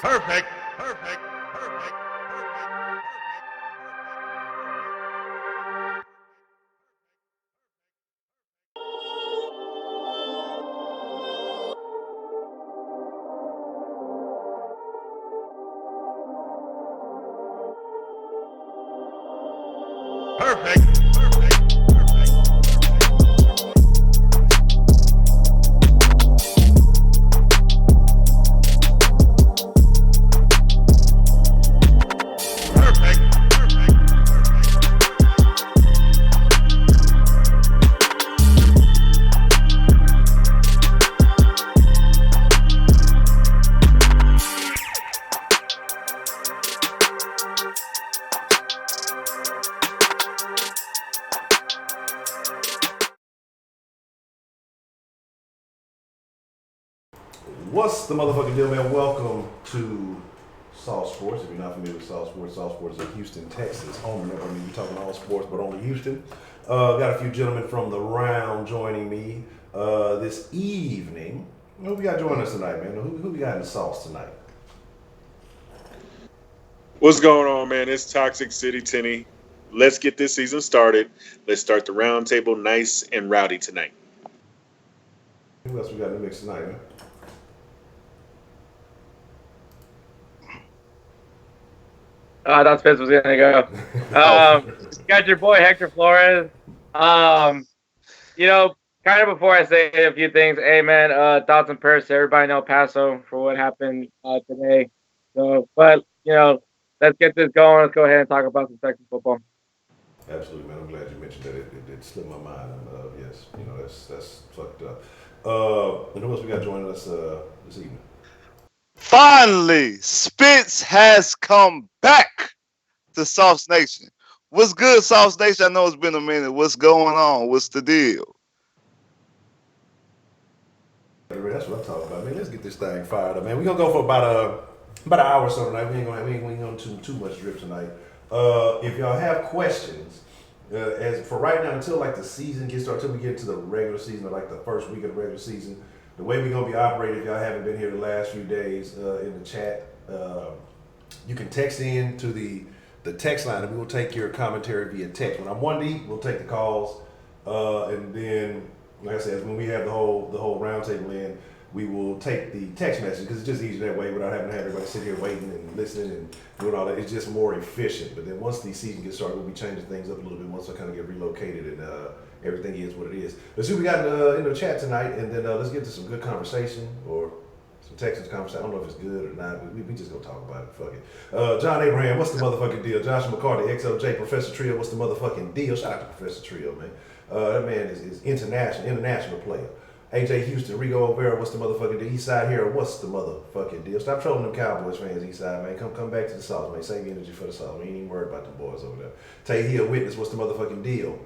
Perfect. What's the motherfucking deal, man? Welcome to Sauce Sports. If you're not familiar with Sauce Sports is in Houston, Texas. Home network. I mean, we're talking all sports, but only Houston. Got a few gentlemen from the round joining me this evening. Who we got joining us tonight, man? Who we got in the sauce tonight? What's going on, man? It's Toxic City Tinny. Let's get this season started. Let's start the round table nice and rowdy tonight. Who else we got in the mix tonight, man? I thought Spence was gonna go. Got your boy Hector Flores. Kind of before I say a few things, hey man, thoughts and prayers to everybody in El Paso for what happened today. So, but let's get this going. Let's go ahead and talk about some Texas football. Absolutely, man. I'm glad you mentioned that. It slipped my mind. Yes, that's fucked up. And who else we got joining us this evening? Finally, Spence has come back to Sauce Nation. What's good, Sauce Nation? I know it's been a minute. What's going on? What's the deal? That's what I'm talking about, man. Let's get this thing fired up, man. We're gonna go for about an hour or so tonight. We ain't gonna too much drip tonight. If y'all have questions, as for right now, until like the season gets started, until we get to the regular season or like the first week of the regular season, the way we're gonna be operating, if y'all haven't been here the last few days in the chat, you can text in to the text line and we will take your commentary via text. When I'm one deep, we'll take the calls, and then, like I said, when we have the whole round table in, we will take the text message because it's just easier that way without having to have everybody sit here waiting and listening and doing all that. It's just more efficient. But then once the season gets started, we'll be changing things up a little bit once I kind of get relocated and everything is what it is. Let's see what we got in the chat tonight, and then let's get to some good conversation or some Texans conversation. I don't know if it's good or not. We just gonna talk about it. Fuck it. John Abraham, what's the motherfucking deal? Josh McCarty, XLJ, Professor Trio, what's the motherfucking deal? Shout out to Professor Trio, man. That man is international player. AJ Houston, Rigo O'Vera, what's the motherfucking deal? Eastside Hero, what's the motherfucking deal? Stop trolling them Cowboys fans, Eastside, man. Come back to the sauce, man. Save energy for the sauce. We ain't even worried about the boys over there. Tay Hill Witness, what's the motherfucking deal?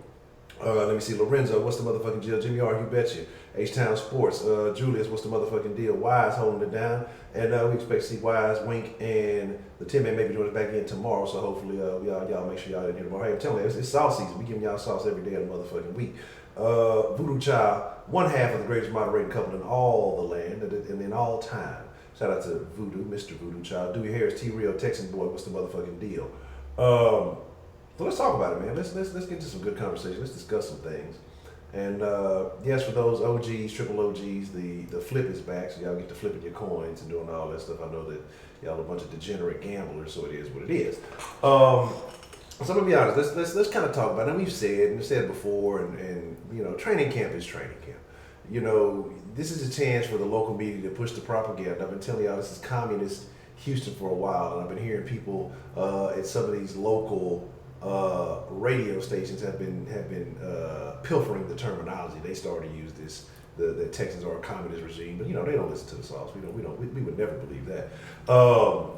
Let me see. Lorenzo, what's the motherfucking deal? Jimmy R, you betcha. H-Town Sports, Julius, what's the motherfucking deal? Wise holding it down. And we expect to see Wise, Wink, and the 10-man maybe join us back in tomorrow. So hopefully y'all make sure y'all in here tomorrow. Hey, I'm telling you, it's sauce season. We giving y'all sauce every day of the motherfucking week. Voodoo Child, one half of the greatest moderating couple in all the land and in all time. Shout out to Voodoo, Mr. Voodoo Child. Dewey Harris, T-Real, Texan Boy, what's the motherfucking deal? So let's talk about it, man. Let's get into some good conversation. Let's discuss some things. And yes, for those OGs, triple OGs, the flip is back, so y'all get to flipping your coins and doing all that stuff. I know that y'all a bunch of degenerate gamblers, so it is what it is. So I'm gonna be honest. Let's kind of talk about it. And we've said it before, and training camp is training camp. This is a chance for the local media to push the propaganda. I've been telling y'all this is communist Houston for a while, and I've been hearing people at some of these local radio stations have been pilfering the terminology. They started to use this. The Texans are a communist regime, but they don't listen to the sauce. We would never believe that. But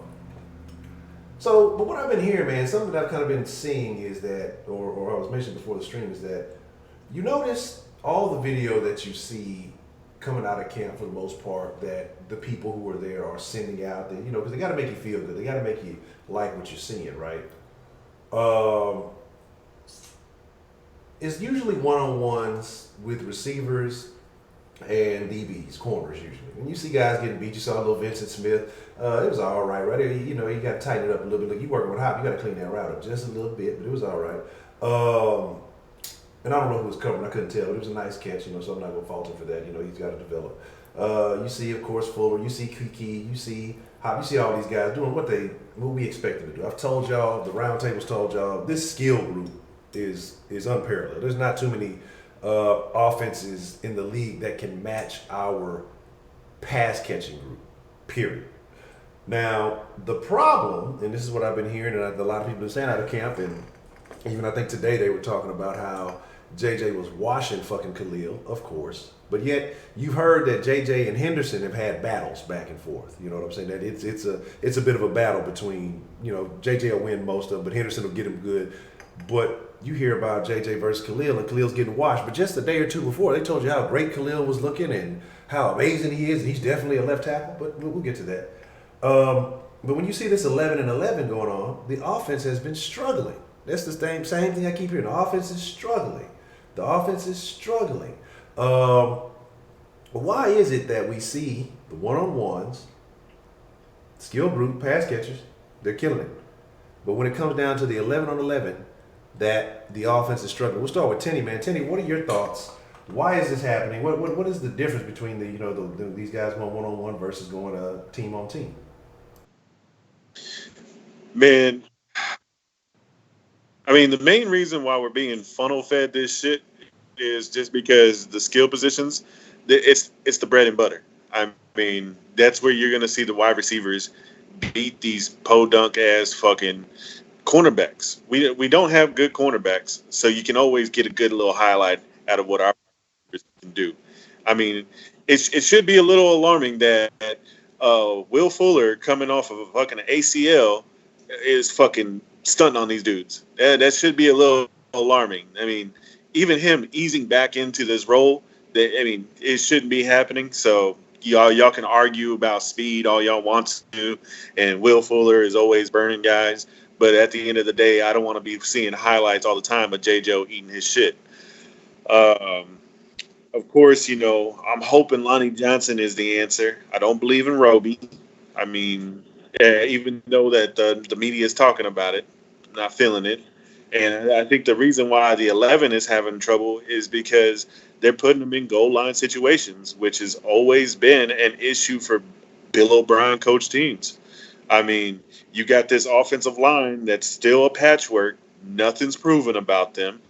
what I've been hearing, man, something that I've kind of been seeing is that, or I was mentioning before the stream, is that you notice all the video that you see coming out of camp for the most part that the people who are there are sending out, because they got to make you feel good. They got to make you like what you're seeing, right? It's usually one-on-ones with receivers and DBs, corners usually. When you see guys getting beat, you saw a little Vincent Smith. It was all right, right? You know, you got to tighten it up a little bit. Look, you working with Hop, you got to clean that route up just a little bit, but it was all right. And I don't know who was covering. I couldn't tell, but it was a nice catch. You know, so I'm not gonna fault him for that. You know, he's got to develop. You see, of course, Fuller. You see Kiki. You see Hop. You see all these guys doing what we expect them to do. I've told y'all, the round table's told y'all, this skill group is unparalleled. There's not too many offenses in the league that can match our pass catching group. Period. Now, the problem, and this is what I've been hearing, and a lot of people have been saying out of camp, and even I think today they were talking about how JJ was washing fucking Khalil, of course, but yet you've heard that JJ and Henderson have had battles back and forth. You know what I'm saying? That it's a bit of a battle between, you know, JJ will win most of them, but Henderson will get him good. But you hear about JJ versus Khalil, and Khalil's getting washed. But just a day or two before, they told you how great Khalil was looking and how amazing he is, and he's definitely a left tackle. But we'll get to that. But when you see this 11-11 going on, the offense has been struggling. That's the same thing I keep hearing. The offense is struggling. The offense is struggling. Why is it that we see the one-on-ones, skill group, pass catchers, they're killing it. But when it comes down to the 11-on-11, that the offense is struggling. We'll start with Tenny, man. Tenny, what are your thoughts? Why is this happening? What is the difference between these guys going one-on-one versus going team on team? Man, I mean, the main reason why we're being funnel fed this shit is just because the skill positions, it's the bread and butter. I mean, that's where you're gonna see the wide receivers beat these podunk ass fucking cornerbacks. We don't have good cornerbacks, so you can always get a good little highlight out of what our can do. I mean, it should be a little alarming that Will Fuller coming off of a fucking ACL is fucking stunting on these dudes. That should be a little alarming. I mean, even him easing back into this role, it shouldn't be happening. So y'all can argue about speed all y'all want to, and Will Fuller is always burning guys. But at the end of the day, I don't want to be seeing highlights all the time of J-Joe eating his shit. Of course, you know, I'm hoping Lonnie Johnson is the answer. I don't believe in Roby. I mean, even though that the media is talking about it, I'm not feeling it. And I think the reason why the 11 is having trouble is because they're putting them in goal line situations, which has always been an issue for Bill O'Brien coach teams. I mean, you got this offensive line that's still a patchwork. Nothing's proven about them.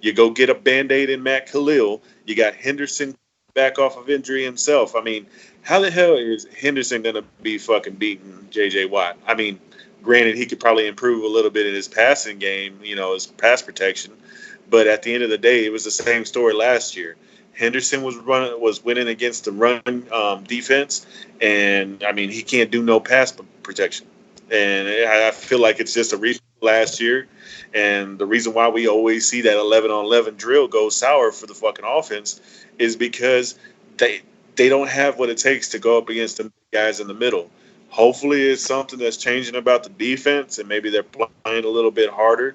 You go get a Band-Aid in Matt Khalil. You got Henderson back off of injury himself. I mean, how the hell is Henderson going to be fucking beating J.J. Watt? I mean, granted, he could probably improve a little bit in his passing game, you know, his pass protection. But at the end of the day, it was the same story last year. Henderson was winning against the run defense, and, I mean, he can't do no pass protection. And I feel like it's just a reason last year. And the reason why we always see that 11-on-11 drill go sour for the fucking offense is because they don't have what it takes to go up against the guys in the middle. Hopefully it's something that's changing about the defense, and maybe they're playing a little bit harder.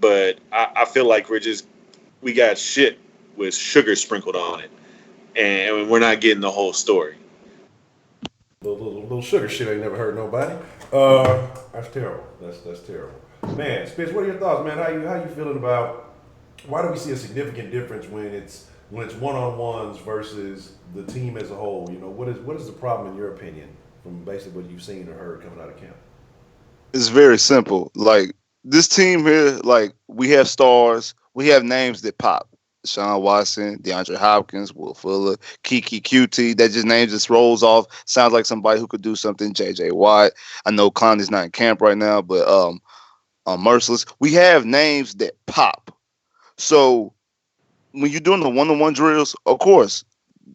But I feel like we got shit with sugar sprinkled on it, and we're not getting the whole story. Little sugar shit ain't never hurt nobody. That's terrible. That's terrible. Man, Spitz, what are your thoughts, man? How you feeling about why do we see a significant difference when it's one-on-ones versus the team as a whole? You know, what is the problem in your opinion from basically what you've seen or heard coming out of camp? It's very simple. Like this team here, like we have stars, we have names that pop. Sean Watson, DeAndre Hopkins, Will Fuller, Kiki QT. That just name just rolls off. Sounds like somebody who could do something. J.J. Watt. I know Clowney's not in camp right now, but Merciless. We have names that pop. So when you're doing the one-on-one drills, of course,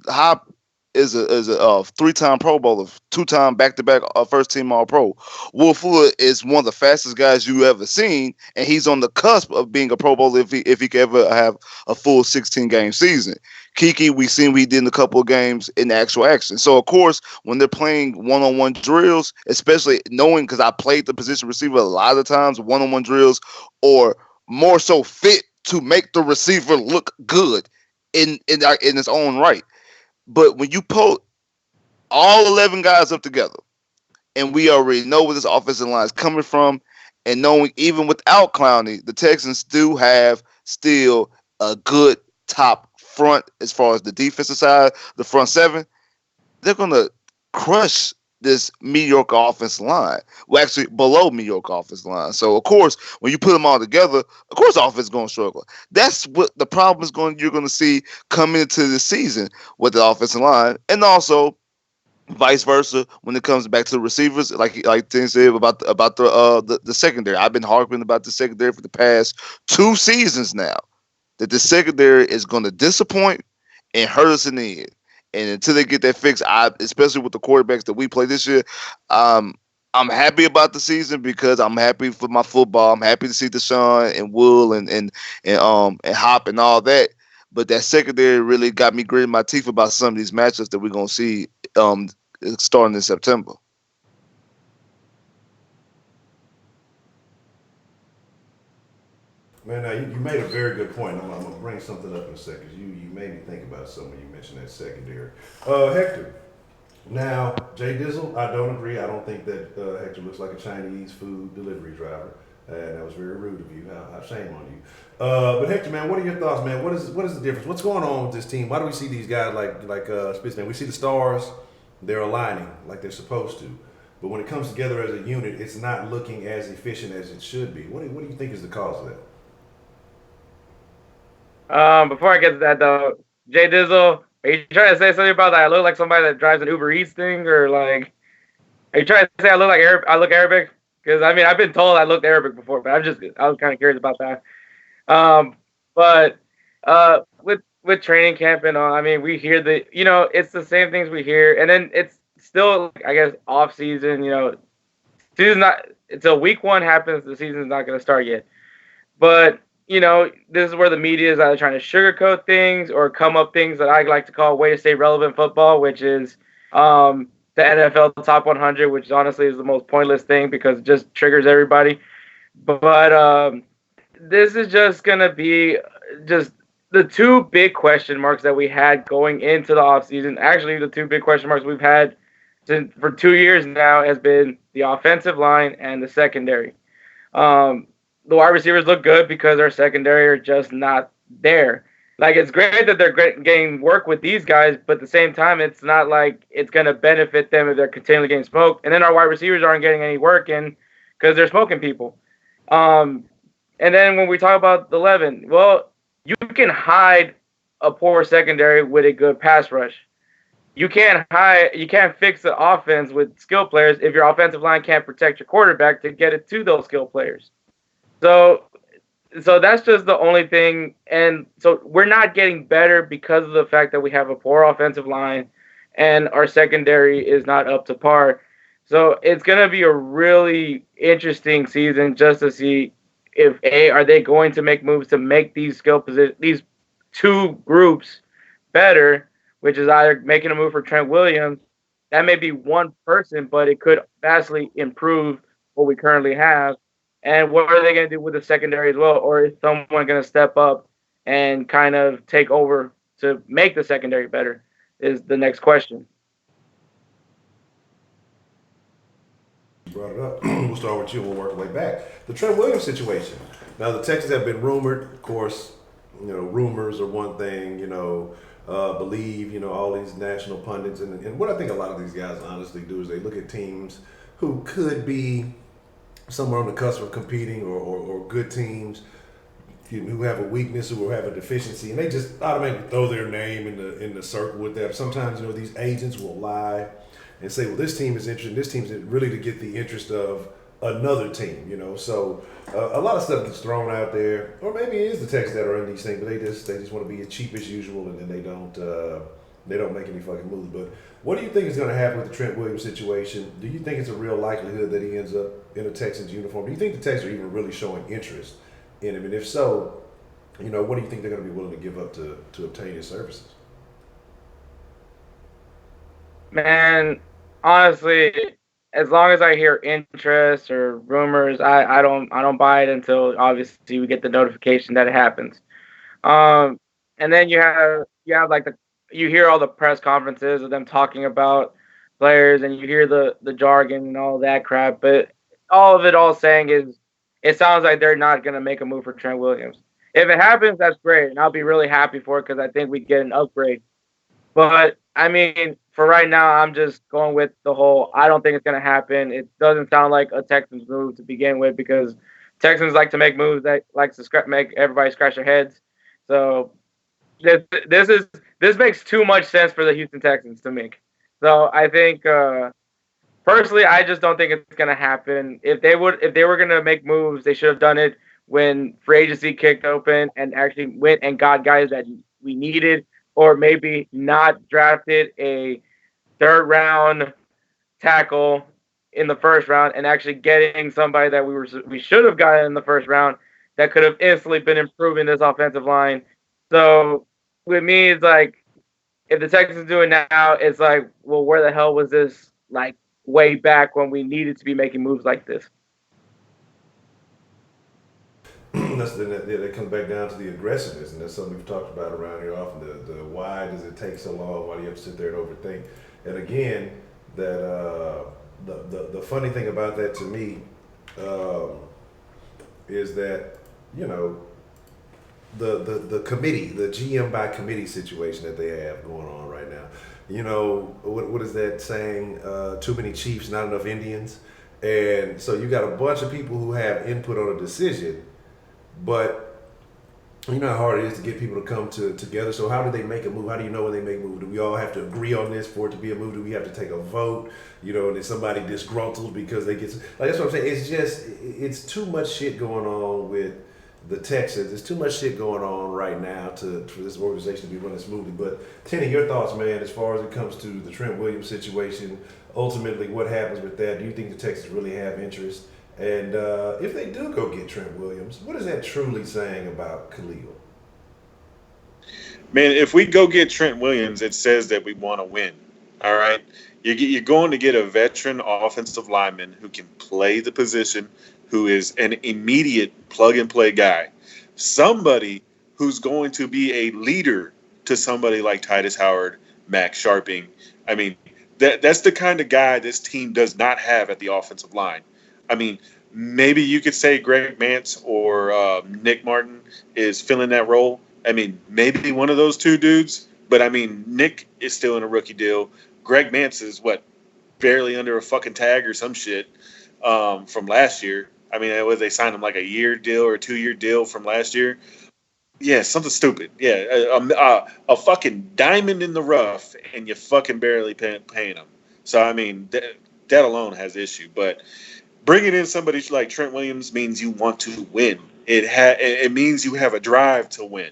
Hop is a three-time Pro Bowler, two-time back-to-back first-team All-Pro. Will Fuller is one of the fastest guys you ever seen, and he's on the cusp of being a Pro Bowler if he could ever have a full 16-game season. Kiki, we seen we did in a couple of games in actual action. So, of course, when they're playing one-on-one drills, especially knowing because I played the position receiver a lot of times, one-on-one drills, or more so fit to make the receiver look good in its own right. But when you put all 11 guys up together, and we already know where this offensive line is coming from, and knowing even without Clowney, the Texans do have still a good top front as far as the defensive side, the front seven, they're going to crush this mediocre offensive line. Well, actually, below mediocre offensive line. So, of course, when you put them all together, of course, the offense is going to struggle. That's what the problem is you're going to see coming into the season with the offensive line. And also, vice versa when it comes back to the receivers, like Tim said about the secondary. I've been harping about the secondary for the past 2 seasons now. That the secondary is going to disappoint and hurt us in the end. And until they get that fixed, especially with the quarterbacks that we play this year, I'm happy about the season because I'm happy for my football. I'm happy to see Deshaun and Will and Hop and all that. But that secondary really got me gritting my teeth about some of these matchups that we're gonna see starting in September. Man, now you made a very good point. I'm gonna bring something up in a second. You made me think about something when you mentioned that secondary. Hector. Now, Jay Dizzle, I don't agree. I don't think that Hector looks like a Chinese food delivery driver. And that was very rude of you. How shame on you. But Hector, man, what are your thoughts, man? What is the difference? What's going on with this team? Why do we see these guys like Spitz, man? We see the stars, they're aligning like they're supposed to. But when it comes together as a unit, it's not looking as efficient as it should be. What do you think is the cause of that? Before I get to that though, Jay Dizzle, are you trying to say something about that? I look like somebody that drives an Uber Eats thing, or like, are you trying to say I look like I look Arabic? Because I mean, I've been told I looked Arabic before, but I was kind of curious about that. But with training camp and all, I mean, we hear it's the same things we hear, and then it's still, I guess, off season. Season's not until week 1 happens. The season's not going to start yet, but. This is where the media is either trying to sugarcoat things or come up things that I like to call way to stay relevant football, which is the NFL top 100, which honestly is the most pointless thing because it just triggers everybody. But this is just going to be just the 2 big question marks that we had going into the offseason. Actually, the 2 big question marks we've had for 2 years now has been the offensive line and the secondary. The wide receivers look good because our secondary are just not there. Like, it's great that they're getting work with these guys, but at the same time, it's not like it's going to benefit them if they're continually getting smoked. And then our wide receivers aren't getting any work in because they're smoking people. And then when we talk about the 11, well, you can hide a poor secondary with a good pass rush. You can't fix the offense with skill players if your offensive line can't protect your quarterback to get it to those skill players. So that's just the only thing. And so we're not getting better because of the fact that we have a poor offensive line and our secondary is not up to par. So it's going to be a really interesting season just to see if are they going to make moves to make these these 2 groups better, which is either making a move for Trent Williams. That may be one person, but it could vastly improve what we currently have. And what are they going to do with the secondary as well? Or is someone going to step up and kind of take over to make the secondary better is the next question. You brought it up. We'll start with you and we'll work our way back. The Trent Williams situation. Now, the Texans have been rumored. Of course, rumors are one thing, believe, all these national pundits. And what I think a lot of these guys honestly do is they look at teams who could be somewhere on the cusp of competing or good teams who have a weakness or have a deficiency, and they just automatically throw their name in the circle with that. Sometimes these agents will lie and say, well, this team is interested, this team's really to get the interest of another team, so a lot of stuff gets thrown out there, or maybe it is the Texans that are in these things, but they just want to be as cheap as usual, and then they don't make any fucking moves. But what do you think is going to happen with the Trent Williams situation? Do you think it's a real likelihood that he ends up in a Texans uniform? Do you think the Texans are even really showing interest in him? And if so, what do you think they're going to be willing to give up to obtain his services? Man, honestly, as long as I hear interest or rumors, I don't buy it until obviously we get the notification that it happens. And then you have like you hear all the press conferences of them talking about players, and you hear the jargon and all that crap. But all saying is, it sounds like they're not gonna make a move for Trent Williams. If it happens, that's great, and I'll be really happy for it because I think we get an upgrade. But I mean, for right now, I'm just going with the whole. I don't think it's gonna happen. It doesn't sound like a Texans move to begin with because Texans like to make moves that likes to make everybody scratch their heads. So this this makes too much sense for the Houston Texans to make. So I think personally, I just don't think it's gonna happen. If they were gonna make moves, they should have done it when free agency kicked open and actually went and got guys that we needed, or maybe not drafted a third round tackle in the first round and actually getting somebody that we should have gotten in the first round that could have instantly been improving this offensive line. So with me, it's like if the Texans do it now, it's like, well, where the hell was this like way back when we needed to be making moves like this? That comes back down to the aggressiveness, and that's something we've talked about around here often. The why does it take so long? Why do you have to sit there and overthink? And again, that the funny thing about that to me is that the committee, the GM by committee situation that they have going on right now. What is that saying? Too many Chiefs, not enough Indians. And so you got a bunch of people who have input on a decision, but you know how hard it is to get people to come together. So how do they make a move? How do you know when they make a move? Do we all have to agree on this for it to be a move? Do we have to take a vote? And is somebody disgruntled because they get that's what I'm saying. It's too much shit going on with the Texans. There's too much shit going on right now for this organization to be running smoothly. But Tenny, your thoughts, man, as far as it comes to the Trent Williams situation, ultimately what happens with that? Do you think the Texans really have interest? And if they do go get Trent Williams, what is that truly saying about Khalil? Man, if we go get Trent Williams, it says that we want to win. All right? You're going to get a veteran offensive lineman who can play the position, who is an immediate plug-and-play guy. Somebody who's going to be a leader to somebody like Titus Howard, Max Sharping. I mean, that's the kind of guy this team does not have at the offensive line. I mean, maybe you could say Greg Mance or Nick Martin is filling that role. I mean, maybe one of those two dudes. But, I mean, Nick is still in a rookie deal. Greg Mance is, barely under a fucking tag or some shit from last year. I mean, they signed him like a year deal or a 2-year deal from last year. Yeah, something stupid. Yeah, a fucking diamond in the rough, and you fucking barely paying him. So, I mean, that alone has issue. But bringing in somebody like Trent Williams means you want to win. It means you have a drive to win.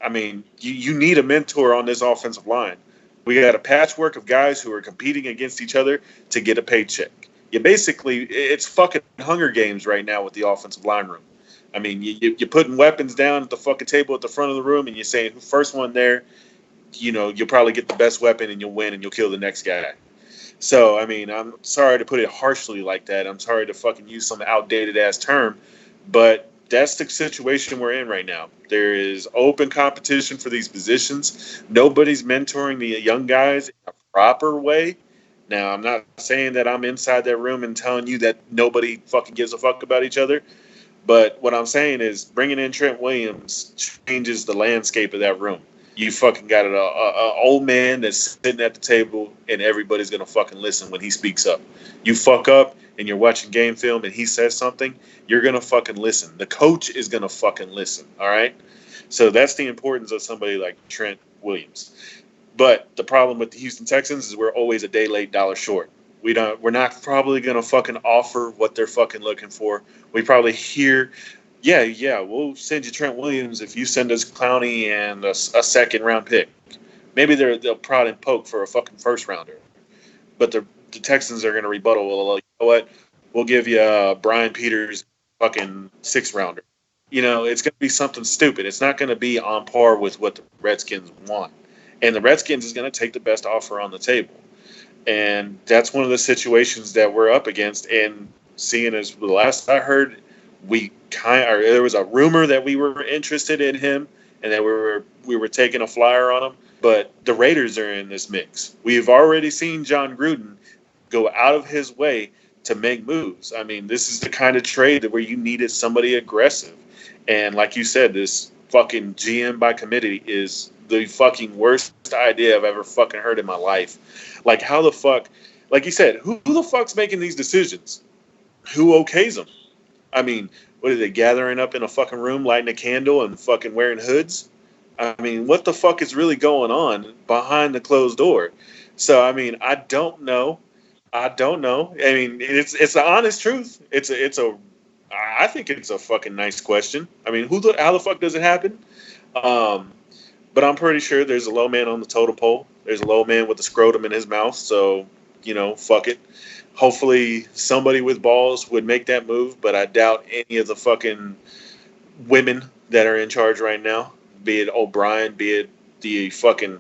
I mean, you need a mentor on this offensive line. We got a patchwork of guys who are competing against each other to get a paycheck. It's fucking Hunger Games right now with the offensive line room. I mean, you're putting weapons down at the fucking table at the front of the room, and you're saying, first one there, you'll probably get the best weapon, and you'll win, and you'll kill the next guy. So, I mean, I'm sorry to put it harshly like that. I'm sorry to fucking use some outdated-ass term, but that's the situation we're in right now. There is open competition for these positions. Nobody's mentoring the young guys in a proper way. Now, I'm not saying that I'm inside that room and telling you that nobody fucking gives a fuck about each other, but what I'm saying is bringing in Trent Williams changes the landscape of that room. You fucking got an old man that's sitting at the table, and everybody's going to fucking listen when he speaks up. You fuck up, and you're watching game film, and he says something, you're going to fucking listen. The coach is going to fucking listen, all right? So that's the importance of somebody like Trent Williams. But the problem with the Houston Texans is we're always a day late, dollar short. We're not probably going to fucking offer what they're fucking looking for. We probably hear, yeah, we'll send you Trent Williams if you send us Clowney and a second round pick. Maybe they'll prod and poke for a fucking first rounder. But the Texans are going to rebuttal. Well, you know what? We'll give you Brian Peters fucking 6th rounder. It's going to be something stupid. It's not going to be on par with what the Redskins want. And the Redskins is going to take the best offer on the table. And that's one of the situations that we're up against. And seeing as the last I heard, there was a rumor that we were interested in him and that we were taking a flyer on him. but the Raiders are in this mix. We've already seen John Gruden go out of his way to make moves. I mean, this is the kind of trade where you needed somebody aggressive. And like you said, this fucking GM by committee is the fucking worst idea I've ever fucking heard in my life. Like, how the fuck, like you said, who the fuck's making these decisions? Who okays them? I mean, what are they gathering up in a fucking room, lighting a candle and fucking wearing hoods? I mean, what the fuck is really going on behind the closed door? So, I mean, I don't know. I mean, it's the honest truth. I think it's a fucking nice question. I mean, how the fuck does it happen? But I'm pretty sure there's a low man on the totem pole. There's a low man with a scrotum in his mouth. So, fuck it. Hopefully somebody with balls would make that move, but I doubt any of the fucking women that are in charge right now, be it O'Brien, be it the fucking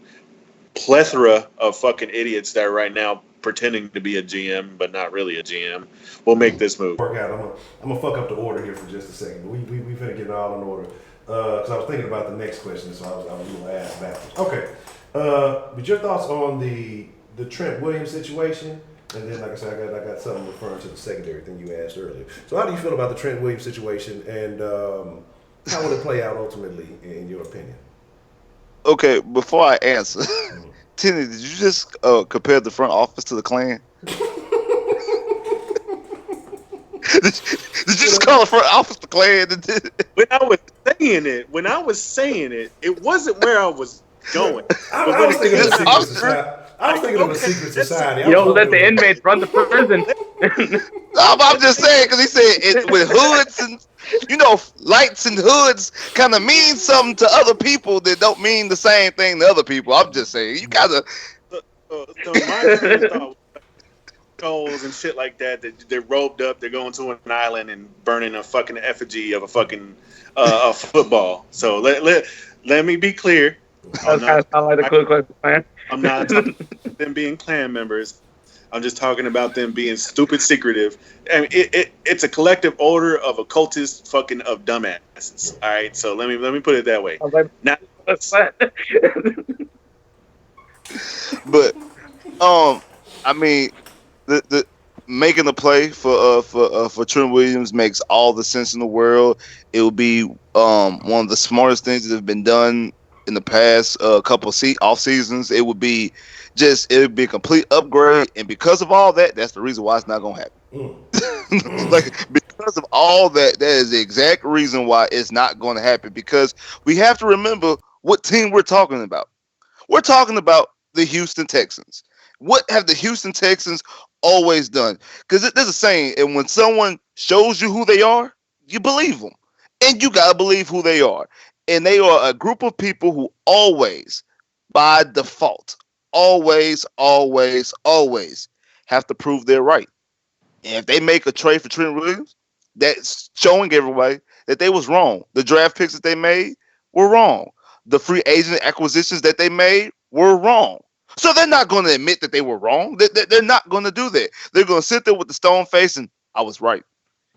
plethora of fucking idiots that are right now pretending to be a GM but not really a GM, will make this move. Work out. I'm gonna fuck up the order here for just a second, but we finna get it all in order. Because I was thinking about the next question, so I was going to ask backwards. Okay, but your thoughts on the Trent Williams situation, and then like I said, I got something referring to the secondary thing you asked earlier. So how do you feel about the Trent Williams situation, and how will it play out ultimately, in your opinion? Okay, before I answer, Tenny, did you just compare the front office to the Klan? Did you just call the front office the Klan? When I was saying it, it wasn't where I was going. I was thinking of a secret society. I was thinking of a secret society. You don't let the inmates run the prison. No, but I'm just saying, because he said it with hoods and, lights and hoods kind of mean something to other people that don't mean the same thing to other people. I'm just saying, you gotta. So my thought, goals and shit like that, they're robed up, they're going to an island and burning a fucking effigy of a fucking a football. So let me be clear. That's kind of sound like the Ku Klux Klan. I'm not talking about them being Klan members. I'm just talking about them being stupid secretive. I mean, it's a collective order of occultists fucking of dumbasses. All right, so let me put it that way. Not but I mean, the making the play for Trent Williams makes all the sense in the world. It will be one of the smartest things that have been done in the past couple off seasons. It would be a complete upgrade, and because of all that, that's the reason why it's not gonna happen. Because of all that, that is the exact reason why it's not going to happen. Because we have to remember what team we're talking about. We're talking about the Houston Texans. What have the Houston Texans always done? Because there's a saying, and when someone shows you who they are, you believe them, and you gotta believe who they are. And they are a group of people who always, by default, always have to prove they're right. And if they make a trade for Trent Williams, that's showing everybody that they was wrong. The draft picks that they made were wrong. The free agent acquisitions that they made were wrong. So they're not going to admit that they were wrong. They're not going to do that. They're going to sit there with the stone face and I was right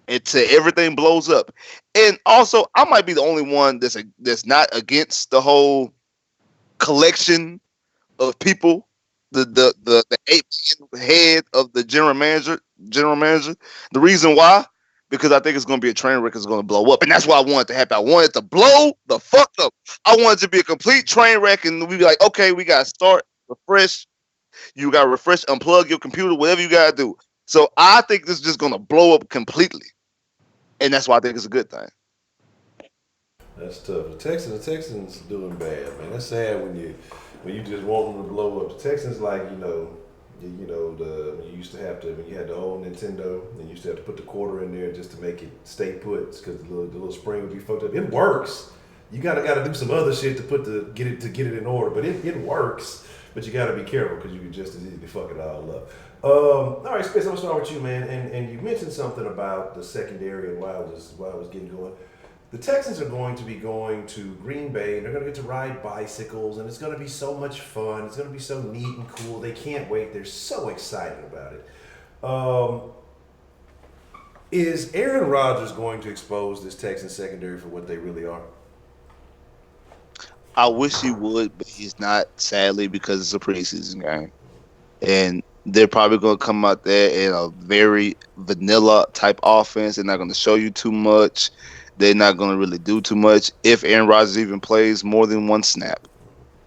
until everything blows up. And also, I might be the only one that's not against the whole collection of people, the 8-man head of the general manager. The reason why, because I think it's going to be a train wreck. It's going to blow up, and that's why I want it to happen. I want it to blow the fuck up. I want it to be a complete train wreck, and we be like, okay, we got to start, refresh. You got to refresh, unplug your computer, whatever you got to do. So I think this is just going to blow up completely, and that's why I think it's a good thing. That's tough. The Texans doing bad, man. That's sad when you just want them to blow up. The Texans, like when you had the old Nintendo, and you used to have to put the quarter in there just to make it stay put, because the little spring would be fucked up. It works. You gotta do some other shit to get it in order, but it works. But you gotta be careful, because you can just as easily fuck it all up. All right, Spitz, I'm gonna start with you, man. And you mentioned something about the secondary and why I was getting going. The Texans are going to be going to Green Bay, and they're going to get to ride bicycles, and it's going to be so much fun. It's going to be so neat and cool. They can't wait. They're so excited about it. Is Aaron Rodgers going to expose this Texans secondary for what they really are? I wish he would, but he's not, sadly, because it's a preseason game. And they're probably going to come out there in a very vanilla type offense. They're not going to show you too much. They're not going to really do too much if Aaron Rodgers even plays more than one snap.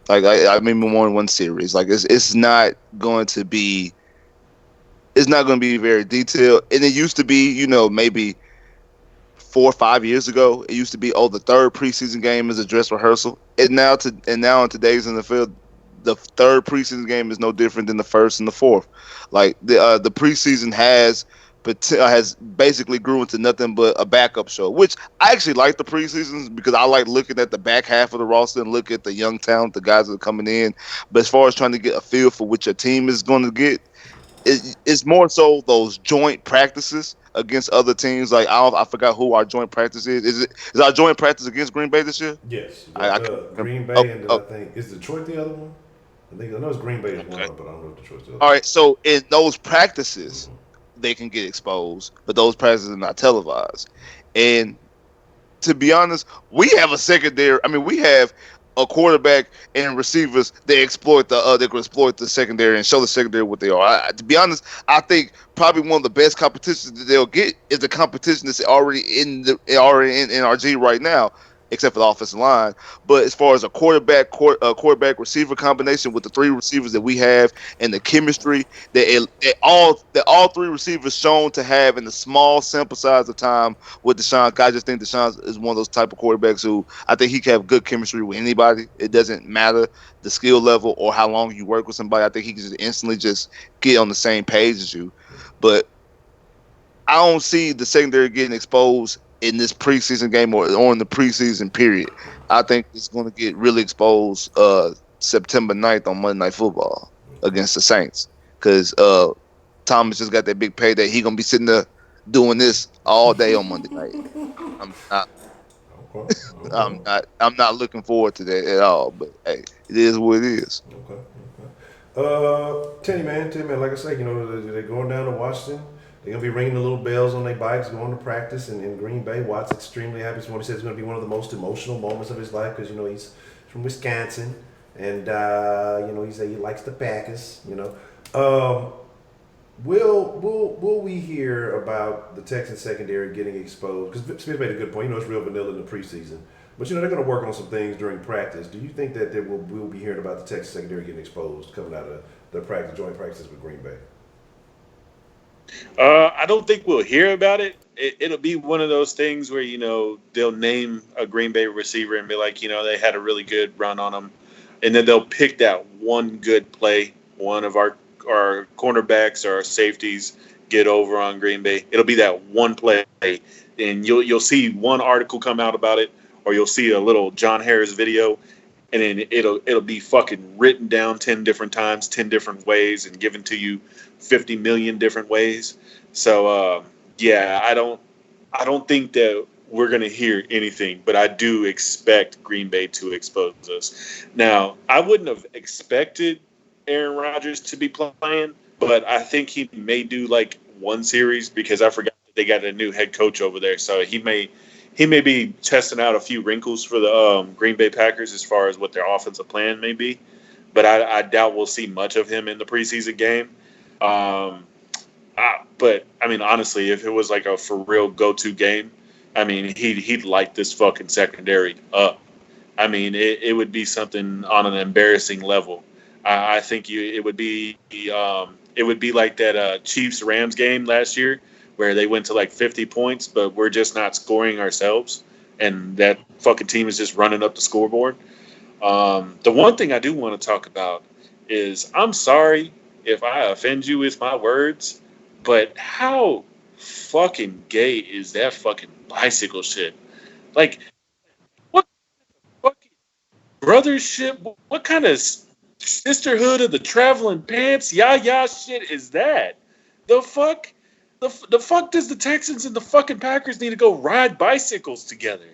Like I mean, more than one series. Like it's not going to be. It's not going to be very detailed. And it used to be, maybe 4 or 5 years ago, it used to be, the third preseason game is a dress rehearsal. And now in today's NFL, the third preseason game is no different than the first and the fourth. Like the preseason has basically grew into nothing but a backup show, which I actually like the preseasons because I like looking at the back half of the roster and look at the young talent, the guys that are coming in. But as far as trying to get a feel for what your team is going to get, it's more so those joint practices against other teams. Like I forgot who our joint practice is. Is our joint practice against Green Bay this year? Yes, I can't remember. Green Bay, Oh, and then oh, I think is Detroit the other one. I know it's Green Bay is one okay. of them, but I don't know if Detroit's the other. All right. So in those practices, they can get exposed, but those practices are not televised. And to be honest, we have a secondary. I mean, we have a quarterback and receivers. They can exploit the secondary and show the secondary what they are. To be honest, I think probably one of the best competitions that they'll get is the competition that's already in NRG right now, except for the offensive line. But as far as a quarterback receiver combination with the three receivers that we have and the chemistry that all three receivers shown to have in the small sample size of time with Deshaun, I just think Deshaun is one of those type of quarterbacks who I think he can have good chemistry with anybody. It doesn't matter the skill level or how long you work with somebody. I think he can just instantly just get on the same page as you. But I don't see the secondary getting exposed in this preseason game or in the preseason period. I think it's going to get really exposed September 9th on Monday Night Football against the Saints because Thomas just got that big payday. He going to be sitting there doing this all day on Monday night. I'm not. I'm not looking forward to that at all. But hey, it is what it is. Okay. Tenny man, like I say, they're going down to Washington. They're gonna be ringing the little bells on their bikes, going to practice in Green Bay. Watt's extremely happy. He says it's gonna be one of the most emotional moments of his life because he's from Wisconsin, and he said he likes the Packers. Will we hear about the Texan secondary getting exposed? Because Smith made a good point. It's real vanilla in the preseason, but they're going to work on some things during practice. Do you think that we'll be hearing about the Texas secondary getting exposed coming out of the joint practices with Green Bay? I don't think we'll hear about it. It'll be one of those things where they'll name a Green Bay receiver and be like, they had a really good run on them, and then they'll pick that one good play. One of our cornerbacks or our safeties get over on Green Bay. It'll be that one play, and you'll see one article come out about it, or you'll see a little John Harris video, and then it'll be fucking written down 10 different times, 10 different ways, and given to you 50 million different ways. So yeah, I don't think that we're gonna hear anything, but I do expect Green Bay to expose us. Now, I wouldn't have expected Aaron Rodgers to be playing, but I think he may do like one series because I forgot that they got a new head coach over there, so he may be testing out a few wrinkles for the Green Bay Packers as far as what their offensive plan may be. But I doubt we'll see much of him in the preseason game. But I mean, honestly, if it was like a for real go-to game, I mean, he'd light this fucking secondary up. I mean, it would be something on an embarrassing level. I think it would be like that Chiefs Rams game last year where they went to like 50 points, but we're just not scoring ourselves, and that fucking team is just running up the scoreboard. The one thing I do want to talk about is I'm sorry if I offend you with my words, but how fucking gay is that fucking bicycle shit? Like, what fucking brothership? What kind of sisterhood of the traveling pants yah shit is that? The fuck? The fuck does the Texans and the fucking Packers need to go ride bicycles together?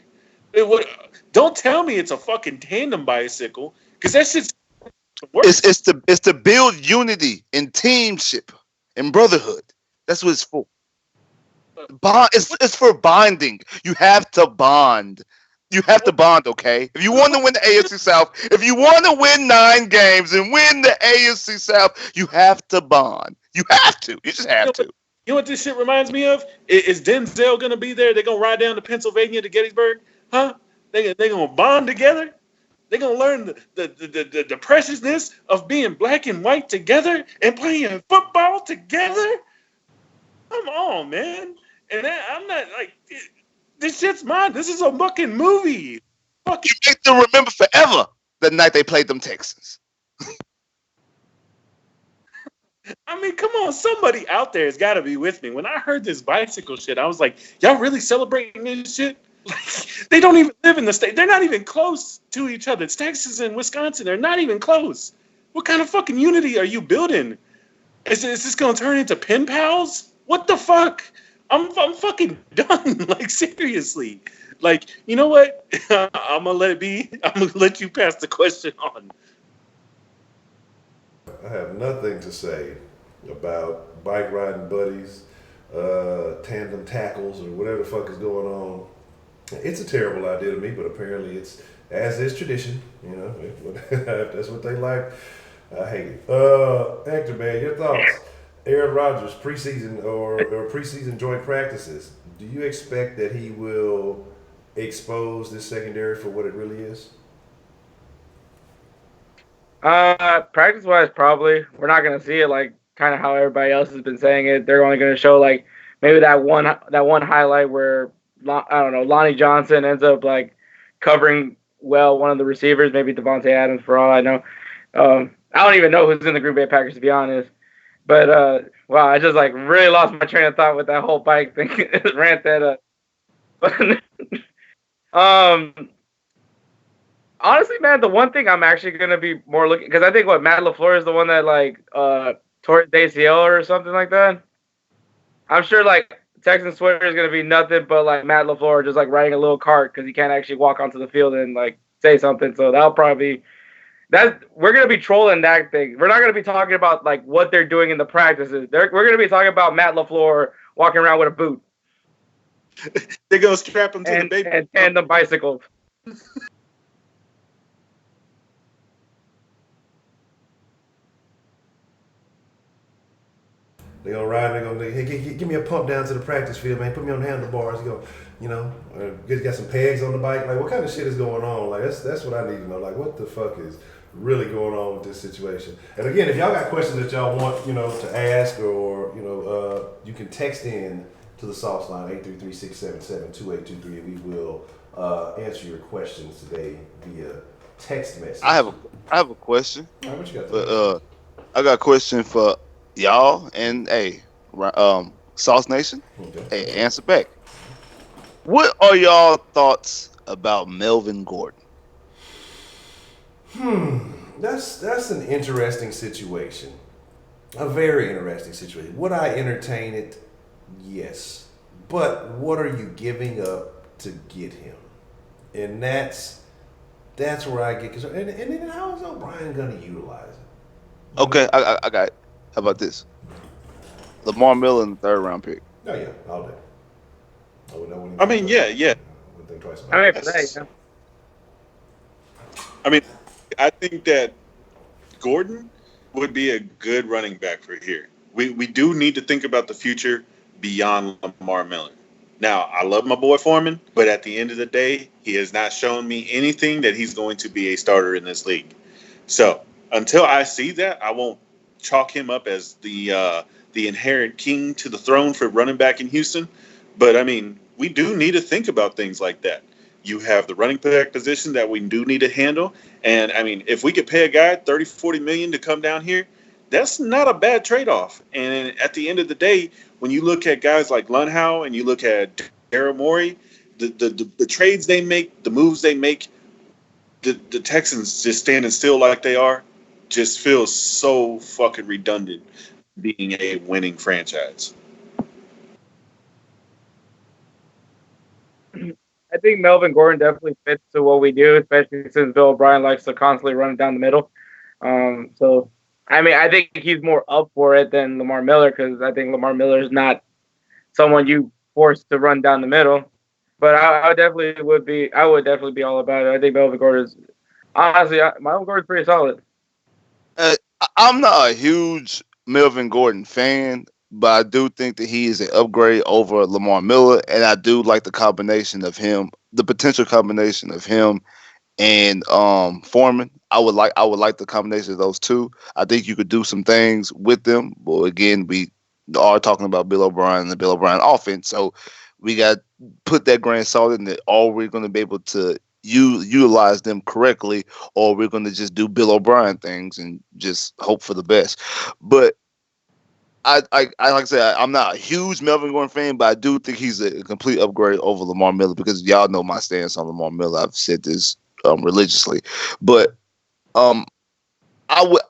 Don't tell me it's a fucking tandem bicycle, because that shit's worse. It's to build unity and teamship and brotherhood. That's what it's for. Bond. It's for bonding. You have to bond. You have to bond, okay? If you want to win the AFC South, if you want to win 9 games and win the AFC South, you have to bond. You have to. You just have to. You know what this shit reminds me of? Is Denzel gonna be there? They're gonna ride down to Pennsylvania to Gettysburg, huh? They gonna bond together. They're gonna learn the preciousness of being black and white together and playing football together. Come on, man. And I'm not like this shit's mine. This is a fucking movie. Fucking. You make them remember forever the night they played them Texans. I mean, come on, somebody out there has got to be with me. When I heard this bicycle shit, I was like, y'all really celebrating this shit? Like, they don't even live in the state. They're not even close to each other. It's Texas and Wisconsin. They're not even close. What kind of fucking unity are you building? Is this going to turn into pen pals? What the fuck? I'm fucking done. Like, seriously. Like, you know what? I'm going to let it be. I'm going to let you pass the question on. I have nothing to say about bike riding buddies, tandem tackles, or whatever the fuck is going on. It's a terrible idea to me, but apparently it's, as is tradition, you know, if that's what they like, I hate it. Hector, man, your thoughts. Aaron Rodgers, preseason or preseason joint practices, do you expect that he will expose this secondary for what it really is? Practice wise, probably. We're not gonna see it like kind of how everybody else has been saying it. They're only gonna show like maybe that one highlight where I don't know, Lonnie Johnson ends up like covering well one of the receivers, maybe Devontae Adams for all I know. I don't even know who's in the Green Bay Packers, to be honest. But wow, I just like really lost my train of thought with that whole bike thing rant that honestly, man, the one thing I'm actually gonna be more looking, because I think Matt LaFleur is the one that like tore his ACL or something like that. I'm sure like Texan Twitter is gonna be nothing but like Matt LaFleur just like riding a little cart because he can't actually walk onto the field and like say something. So that'll probably be we're gonna be trolling that thing. We're not gonna be talking about like what they're doing in the practices. We're gonna be talking about Matt LaFleur walking around with a boot. They're gonna strap him to the baby and tandem bicycles. They're gonna ride. They're gonna hey, give me a pump down to the practice field, man. Put me on the handlebars. You know, got some pegs on the bike. Like, what kind of shit is going on? Like, that's what I need to know. Like, what the fuck is really going on with this situation? And again, if y'all got questions that y'all want, you know, to ask, or you know, you can text in to the Sauce line 833-677-2823, and we will answer your questions today via text message. I have a question. All right, what you got? I got a question for y'all and Sauce Nation. Okay. Hey, answer back. What are y'all thoughts about Melvin Gordon? That's an interesting situation. A very interesting situation. Would I entertain it? Yes. But what are you giving up to get him? And that's where I get concerned. And then how is O'Brien going to utilize it? Okay, I got it. How about this? Lamar Miller in the 3rd round pick. Oh yeah, all day. I mean, yeah. I wouldn't think twice about it. I mean, I think that Gordon would be a good running back for here. We do need to think about the future beyond Lamar Miller. Now, I love my boy Foreman, but at the end of the day, he has not shown me anything that he's going to be a starter in this league. So until I see that, I won't chalk him up as the inherent king to the throne for running back in Houston. But I mean, we do need to think about things like that. You have the running back position that we do need to handle. And I mean, if we could pay a guy 30, 40 million to come down here, that's not a bad trade-off. And at the end of the day, when you look at guys like Lundhow and you look at Daryl Morey, the trades they make, the moves they make, the Texans just standing still like they are, just feels so fucking redundant being a winning franchise. I think Melvin Gordon definitely fits to what we do, especially since Bill O'Brien likes to constantly run it down the middle. So, I mean, I think he's more up for it than Lamar Miller, because I think Lamar Miller is not someone you force to run down the middle. But I definitely would be. I would definitely be all about it. I think Melvin Gordon is honestly, Melvin Gordon's pretty solid. I'm not a huge Melvin Gordon fan, but I do think that he is an upgrade over Lamar Miller, and I do like the combination of him, the potential combination of him and Foreman. I would like the combination of those two. I think you could do some things with them. But again, we are talking about Bill O'Brien and the Bill O'Brien offense, so we got to put that grain of salt in that. Are we going to be able to utilize them correctly, or we're going to just do Bill O'Brien things and just hope for the best? But I like I said, I'm not a huge Melvin Gordon fan, but I do think he's a complete upgrade over Lamar Miller because y'all know my stance on Lamar Miller. I've said this religiously, but um, I would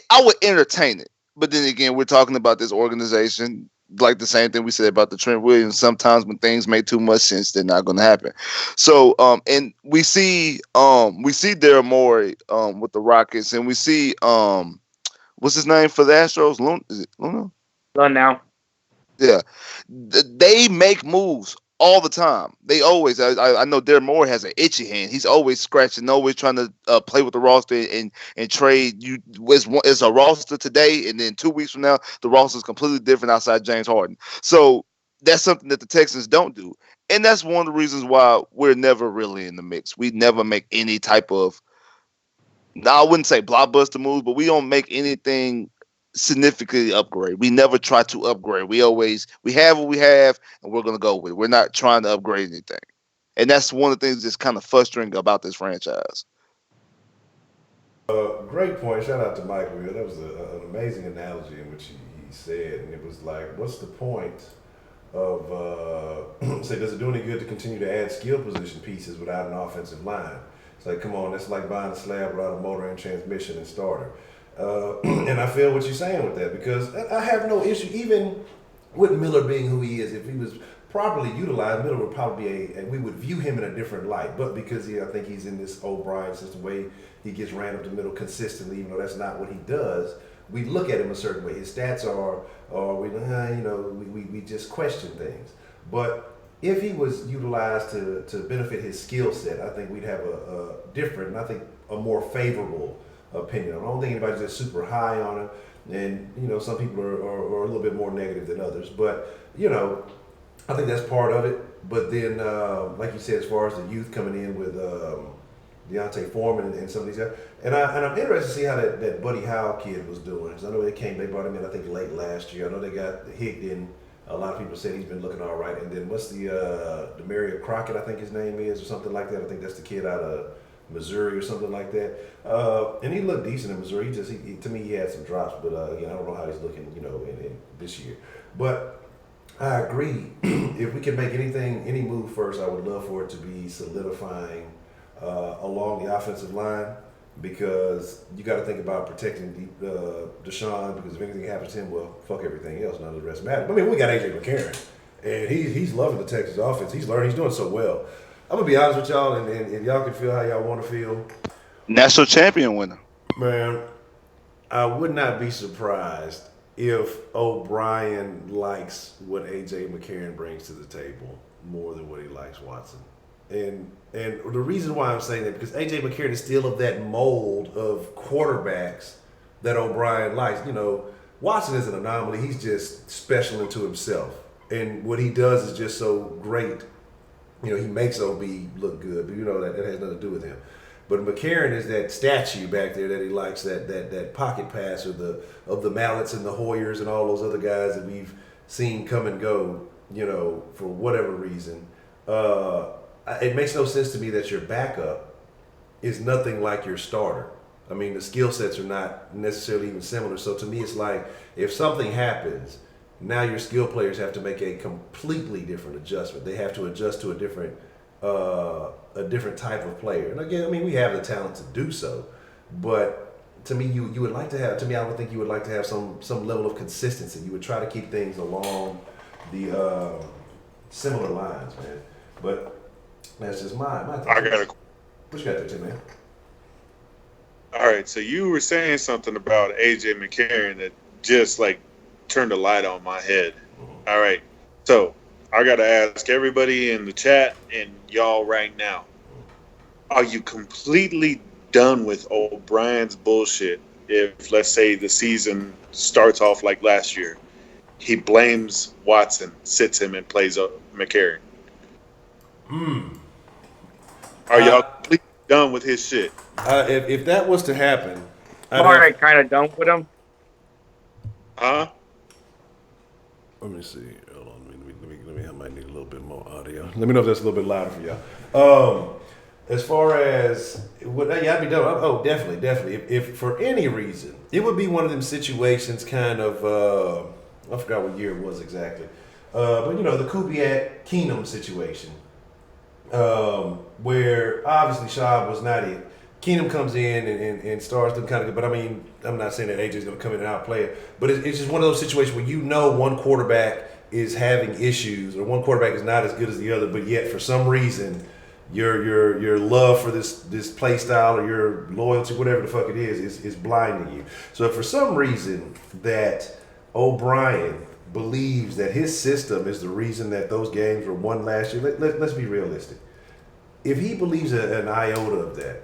I would entertain it. But then again, we're talking about this organization, like the same thing we said about the Trent Williams. Sometimes when things make too much sense, they're not going to happen. So, and we see Daryl Morey with the Rockets, and we see what's his name for the Astros? Is it Luna? Done now. Yeah, they make moves all the time. They always. I know Darren Moore has an itchy hand. He's always scratching, always trying to play with the roster and trade. It's a roster today, and then 2 weeks from now, the roster is completely different outside James Harden. So that's something that the Texans don't do, and that's one of the reasons why we're never really in the mix. We never make any type of. Now, I wouldn't say blockbuster moves, but we don't make anything significantly upgrade. We never try to upgrade. We have what we have, and we're gonna go with it. We're not trying to upgrade anything, and that's one of the things that's kind of frustrating about this franchise. Great point. Shout out to Mike. That was an amazing analogy in which he said, and it was like, what's the point of say, does it do any good to continue to add skill position pieces without an offensive line? It's like, come on, that's like buying a slab without a motor and transmission and starter. And I feel what you're saying with that, because I have no issue, even with Miller being who he is. If he was properly utilized, Miller would probably be and we would view him in a different light. But because I think he's in this O'Brien system, way he gets ran up the middle consistently, even though that's not what he does, we look at him a certain way. His stats are we just question things. But if he was utilized to benefit his skill set, I think we'd have a different, and I think a more favorable opinion. I don't think anybody's just super high on him, and some people are a little bit more negative than others. But I think that's part of it. But then, like you said, as far as the youth coming in with Deontay Foreman and some of these guys, and I'm interested to see how that Buddy Howell kid was doing. Because I know they brought him in, I think, late last year. I know they got Higdon. A lot of people said he's been looking all right. And then what's the Demario Crockett, I think his name is, or something like that. I think that's the kid out of Missouri or something like that. And he looked decent in Missouri. To me, he had some drops. But again, I don't know how he's looking, in this year. But I agree. If we can make any move first, I would love for it to be solidifying along the offensive line, because you got to think about protecting Deshaun, because if anything happens to him, well, fuck everything else. None of the rest matters. I mean, we got AJ McCarron, and he's loving the Texas offense. He's learning. He's doing so well. I'm gonna be honest with y'all, and y'all can feel how y'all want to feel. National champion winner. Man, I would not be surprised if O'Brien likes what AJ McCarron brings to the table more than what he likes Watson. And the reason why I'm saying that, because AJ McCarron is still of that mold of quarterbacks that O'Brien likes. Watson is an anomaly. He's just special into himself. And what he does is just so great. He makes OB look good, but that has nothing to do with him. But McCarron is that statue back there that he likes, that pocket pass of the Mallets and the Hoyers and all those other guys that we've seen come and go, for whatever reason. It makes no sense to me that your backup is nothing like your starter. I mean, the skill sets are not necessarily even similar. So to me, it's like, if something happens, now your skill players have to make a completely different adjustment. They have to adjust to a different type of player. And again, I mean, we have the talent to do so, but to me, you would like to have. To me, I would think you would like to have some level of consistency. You would try to keep things along the similar lines, man. But that's just my thoughts. I got a. What you got there, Tim, man? All right, so you were saying something about AJ McCarron that just like turned a light on my head. All right, so I gotta ask everybody in the chat and y'all right now: are you completely done with O'Brien's bullshit? If let's say the season starts off like last year, he blames Watson, sits him, and plays McCarron. Are y'all Uh, completely done with his shit? if that was to happen, I'm I'd already have. kind of done with him. Huh? Let me see. Hold on. I might need a little bit more audio. Let me know if that's a little bit louder for y'all. As far as yeah, I'd be done. Oh, definitely. If for any reason, it would be one of them situations, kind of. I forgot what year it was exactly, but you know, the Kubiak Keenum situation, where obviously Schaub was not it. Keenum comes in and starts to kind of, but I mean, I'm not saying that AJ's going to come in and outplay it, but it's just one of those situations where you know one quarterback is having issues or one quarterback is not as good as the other, but yet for some reason your love for this play style or your loyalty, whatever the fuck it is blinding you. So if for some reason that O'Brien believes that his system is the reason that those games were won last year, let's be realistic. If he believes an iota of that,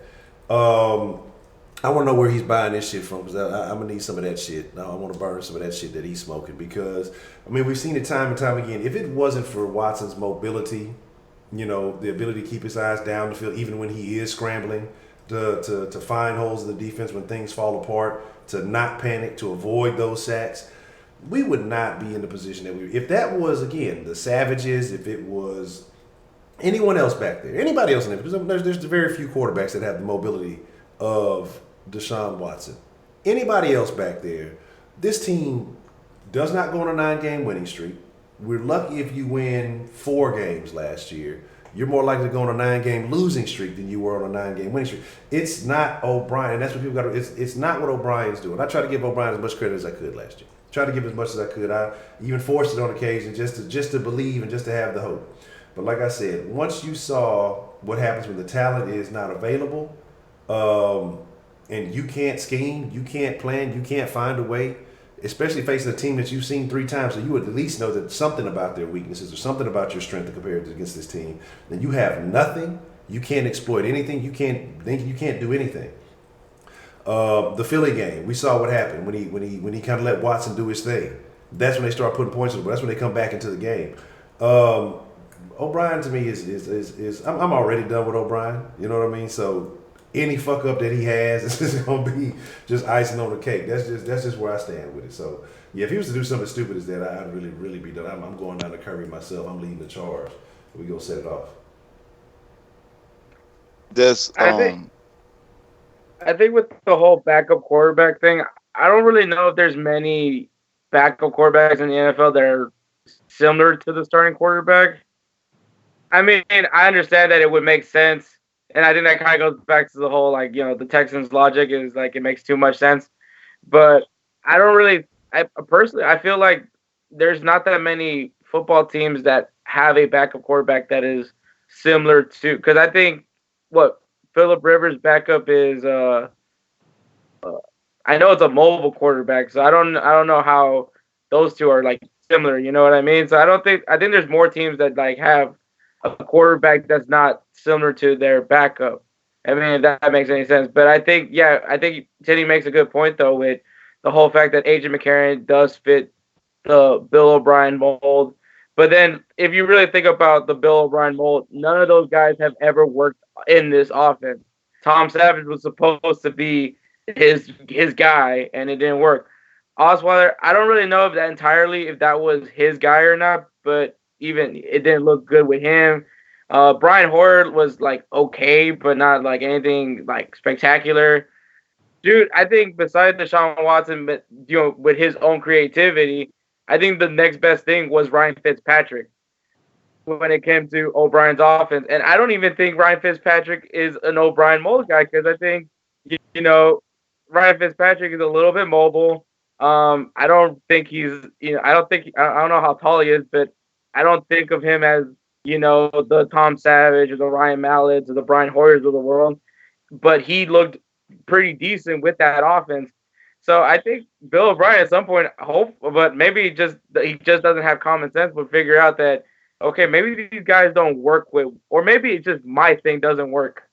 I want to know where he's buying this shit from because I'm gonna need some of that shit. I want to burn some of that shit that he's smoking because I mean we've seen it time and time again. If it wasn't for Watson's mobility, you know, the ability to keep his eyes down the field even when he is scrambling, to find holes in the defense when things fall apart, to not panic, to avoid those sacks, we would not be in the position that we. If that was again the Savages, if it was anyone else back there, anybody else in there, because there's very few quarterbacks that have the mobility of Deshaun Watson. Anybody else back there, this team does not go on a 9-game winning streak. We're lucky if you win 4 games last year. You're more likely to go on a 9-game losing streak than you were on a 9-game winning streak. It's not O'Brien, and that's what people got to. It's not what O'Brien's doing. I tried to give O'Brien as much credit as I could last year. Tried to give as much as I could. I even forced it on occasion just to believe and just to have the hope. But like I said, once you saw what happens when the talent is not available, and you can't scheme, you can't plan, you can't find a way, especially facing a team that you've seen 3 times, so you would at least know that something about their weaknesses or something about your strength compared against this team. Then you have nothing. You can't exploit anything. You can't do anything. The Philly game, we saw what happened when he kind of let Watson do his thing. That's when they start putting points on the board. That's when they come back into the game. O'Brien to me is I'm already done with O'Brien. You know what I mean? So any fuck up that he has is just gonna be just icing on the cake. That's just where I stand with it. So yeah, if he was to do something stupid as that, I'd really be done. I'm going down to Kirby myself. I'm leading the charge. We gonna set it off. That's I think with the whole backup quarterback thing, I don't really know if there's many backup quarterbacks in the NFL that are similar to the starting quarterback. I mean, I understand that it would make sense, and I think that kind of goes back to the whole the Texans' logic is like it makes too much sense. But I don't really. I personally, I feel like there's not that many football teams that have a backup quarterback that is similar to. Because I think what Phillip Rivers' backup is. I know it's a mobile quarterback, so I don't know how those two are like similar. You know what I mean? So I think there's more teams that like have a quarterback that's not similar to their backup. I mean, if that makes any sense. But I think Teddy makes a good point though with the whole fact that AJ McCarron does fit the Bill O'Brien mold. But then if you really think about the Bill O'Brien mold, none of those guys have ever worked in this offense. Tom Savage was supposed to be his guy, and it didn't work. Osweiler, I don't really know if that was his guy or not, but even it didn't look good with him. Brian Hoyer was like okay, but not like anything like spectacular. Dude, I think besides Deshaun Watson, but with his own creativity, I think the next best thing was Ryan Fitzpatrick when it came to O'Brien's offense. And I don't even think Ryan Fitzpatrick is an O'Brien mold guy because I think Ryan Fitzpatrick is a little bit mobile. I don't think I don't know how tall he is, but I don't think of him as the Tom Savage or the Ryan Malletts or the Brian Hoyers of the world. But he looked pretty decent with that offense. So I think Bill O'Brien at some point, but maybe he just doesn't have common sense, would figure out that okay, maybe these guys don't work with, or maybe it's just my thing doesn't work.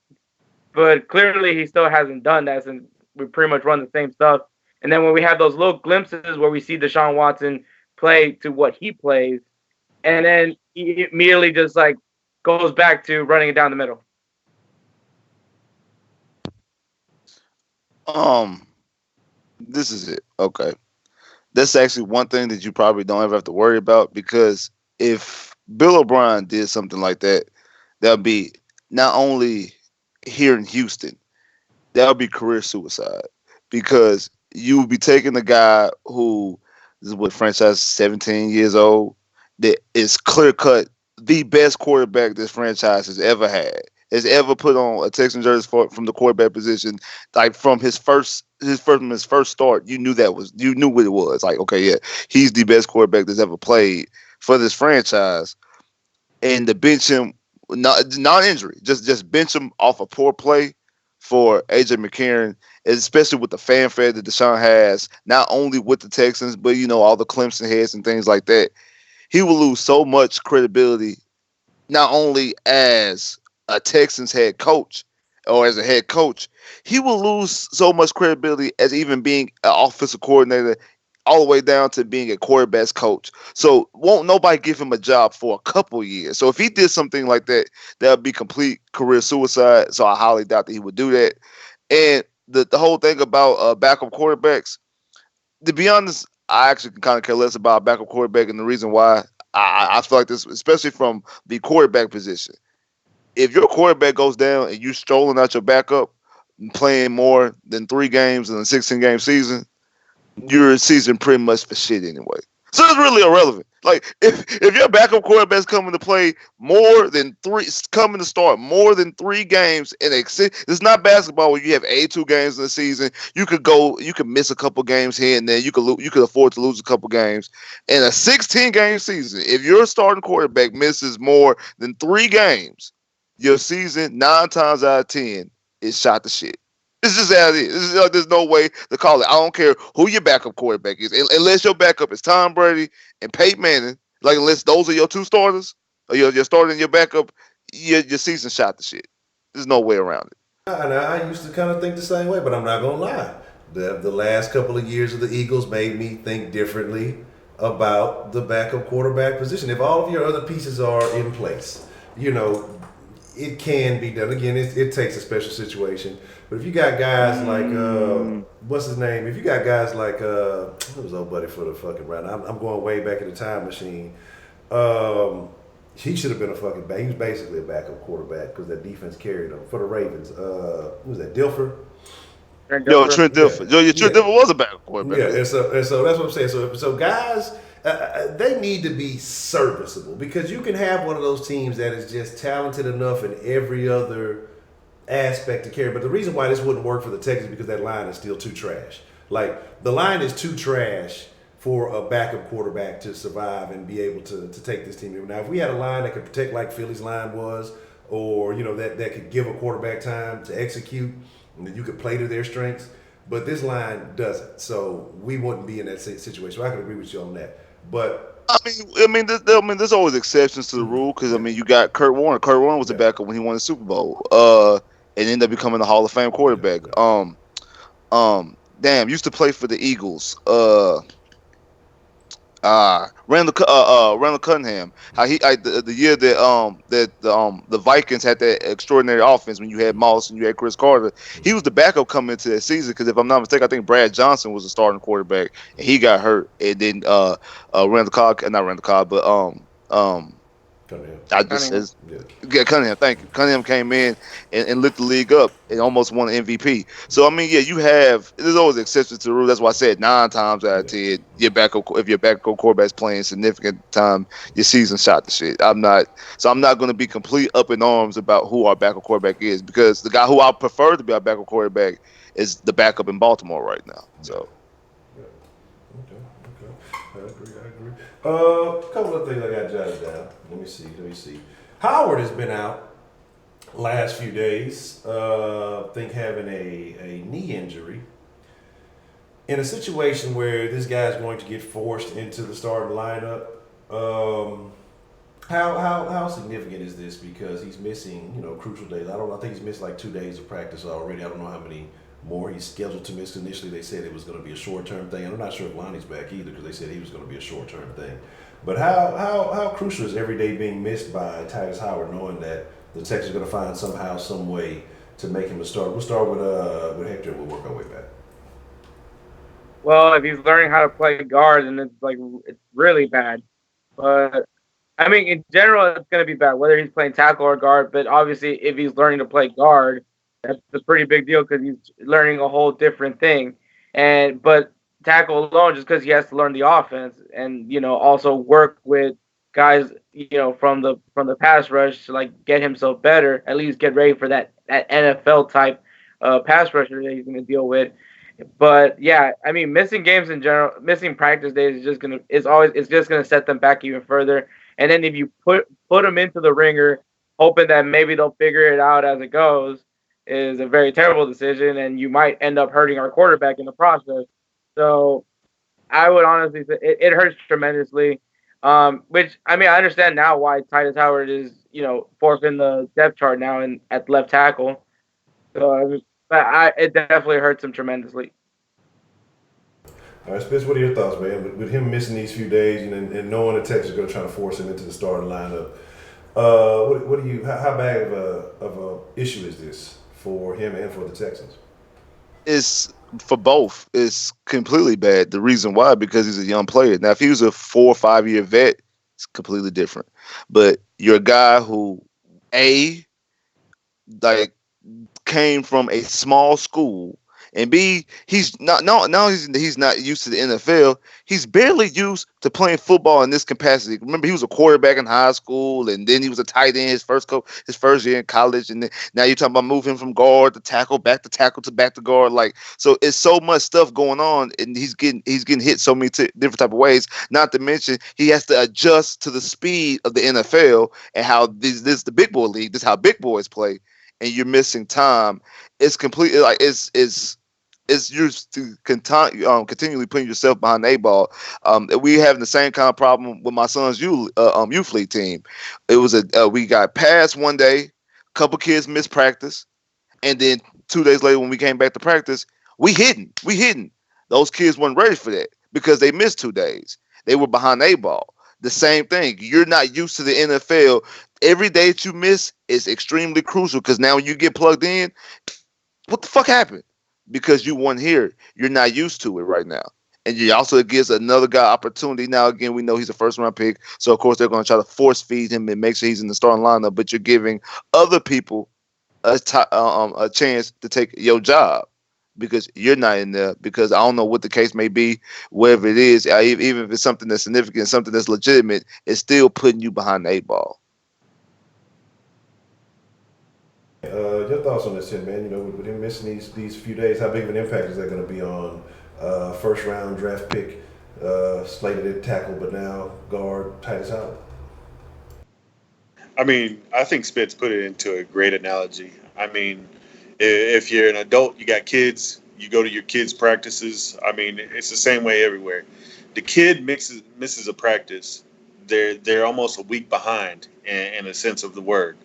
But clearly, he still hasn't done that since we pretty much run the same stuff. And then when we have those little glimpses where we see Deshaun Watson play to what he plays, and then he immediately just like goes back to running it down the middle. Um, this is it. Okay. That's actually one thing that you probably don't ever have to worry about, because if Bill O'Brien did something like that, that would be not only here in Houston, that would be career suicide, because you would be taking a guy who is what franchise 17 years old, that is clear cut the best quarterback this franchise has ever had, has ever put on a Texan jersey from the quarterback position. Like from his first start, you knew what it was. Like, okay, yeah, he's the best quarterback that's ever played for this franchise. And to bench him, non injury, just bench him off a poor play for AJ McCarron, especially with the fanfare that Deshaun has, not only with the Texans, but all the Clemson heads and things like that. He will lose so much credibility, not only as a Texans head coach or as a head coach, he will lose so much credibility as even being an offensive coordinator, all the way down to being a quarterback's coach. So won't nobody give him a job for a couple years. So if he did something like that, that would be complete career suicide. So I highly doubt that he would do that. And the whole thing about backup quarterbacks, to be honest, I actually can kind of care less about backup quarterback, and the reason why I feel like this, especially from the quarterback position. If your quarterback goes down and you strolling out your backup and playing more than 3 games in a 16-game season, your season pretty much for shit anyway. So it's really irrelevant. Like if your backup quarterback's coming to play coming to start more than 3 games in it's not basketball where you have 82 games in the season. You could miss a couple games here and there. You could afford to lose a couple games in a 16-game season. If your starting quarterback misses more than 3 games, your season 9 times out of 10 is shot to shit. It's just how it is. There's no way to call it. I don't care who your backup quarterback is, unless your backup is Tom Brady and Peyton Manning. Like, unless those are your 2 starters, or your starter and your backup, your season shot to shit. There's no way around it. And I used to kind of think the same way, but I'm not gonna lie. The last couple of years of the Eagles made me think differently about the backup quarterback position. If all of your other pieces are in place, it can be done. Again, it takes a special situation. But if you got guys like what's his name? If you got guys like what was old buddy for the fucking round? I'm going way back in the time machine. He should have been a fucking back. He was basically a backup quarterback because that defense carried him for the Ravens. Who was that? Dilfer? Trent Dilfer. Trent Dilfer was a backup quarterback. Yeah, and so that's what I'm saying. So guys, they need to be serviceable, because you can have one of those teams that is just talented enough in every other aspect to carry. But the reason why this wouldn't work for the Texans is because that line is still too trash. Like, the line is too trash for a backup quarterback to survive and be able to take this team. Now, if we had a line that could protect like Philly's line was, or that could give a quarterback time to execute, and that you could play to their strengths, but this line doesn't. So we wouldn't be in that situation. So I can agree with you on that. But there's always exceptions to the rule, because you got Kurt Warner. Kurt Warner was a backup when he won the Super Bowl, and ended up becoming a Hall of Fame quarterback. Used to play for the Eagles. Randall Cunningham. How the year that the Vikings had that extraordinary offense when you had Moss and you had Chris Carter, he was the backup coming into that season, because if I'm not mistaken, I think Brad Johnson was the starting quarterback and he got hurt, and then Cunningham. Thank you. Cunningham came in and lit the league up and almost won an MVP. So there's always exceptions to the rule. That's why I said 9 times out of 10, if your backup quarterback's playing significant time, your season shot to shit. I'm not going to be complete up in arms about who our backup quarterback is, because the guy who I prefer to be our backup quarterback is the backup in Baltimore right now. So. Okay. I agree. A couple of things I got jotted down. Let me see. Howard has been out last few days. I think having a knee injury. In a situation where this guy's going to get forced into the starting lineup, How significant is this? Because he's missing, crucial days. I think he's missed like 2 days of practice already. I don't know how many more he's scheduled to miss. Initially, they said it was going to be a short-term thing. I'm not sure if Lonnie's back either because they said he was going to be a short-term thing. But how crucial is every day being missed by Titus Howard, knowing that the Texans are going to find somehow, some way to make him a starter? We'll start with Hector. And we'll work our way back. Well, if he's learning how to play guard, then it's really bad. But I mean, in general, it's going to be bad, whether he's playing tackle or guard. But obviously, if he's learning to play guard, that's a pretty big deal because he's learning a whole different thing. But tackle alone, just because he has to learn the offense and also work with guys from the pass rush to get himself better, at least get ready for that NFL type pass rusher that he's going to deal with. But yeah, I mean, missing games in general, missing practice days it's just gonna set them back even further. And then if you put them into the ringer, hoping that maybe they'll figure it out as it goes, is a very terrible decision, and you might end up hurting our quarterback in the process. So I would honestly say it hurts tremendously. Which I mean, I understand now why Titus Howard is fourth in the depth chart now at left tackle. So but it definitely hurts him tremendously. All right, Spitz, what are your thoughts, man? With him missing these few days and knowing the Texans are going to try to force him into the starting lineup, how bad of a issue is this for him and for the Texans? It's for both. It's completely bad. The reason why, because he's a young player. Now, if he was a 4 or 5 year vet, it's completely different. But you're a guy who, came from a small school, and B, he's not he's not used to the NFL. He's barely used to playing football in this capacity. Remember, he was a quarterback in high school, and then he was a tight end his first year in college, and then now you're talking about moving from guard to tackle, back to tackle to back to guard. So it's so much stuff going on, and he's getting hit so many different type of ways. Not to mention he has to adjust to the speed of the NFL and how this is the big boy league. This is how big boys play. And you're missing time. It's completely it's used to continually putting yourself behind the 8 ball. We having the same kind of problem with my son's youth league team. It was we got passed one day, a couple kids missed practice, and then 2 days later when we came back to practice, we hidden. Those kids weren't ready for that because they missed 2 days. They were behind the 8 ball. The same thing. You're not used to the NFL. Every day that you miss is extremely crucial because now when you get plugged in, what the fuck happened? Because you weren't here. You're not used to it right now. And it gives another guy opportunity. Now, again, we know he's a first-round pick, so of course they're going to try to force-feed him and make sure he's in the starting lineup, but you're giving other people a chance to take your job because you're not in there, because I don't know what the case may be, wherever it is, even if it's something that's significant, something that's legitimate, it's still putting you behind the 8 ball. Your thoughts on this, Tim, man? With him missing these few days, how big of an impact is that going to be on first round draft pick, slated at tackle, but now guard Titus Howard? I mean, I think Spitz put it into a great analogy. I mean, if you're an adult, you got kids, you go to your kids' practices. I mean, it's the same way everywhere. The kid misses a practice, they're almost a week behind in a sense of the word.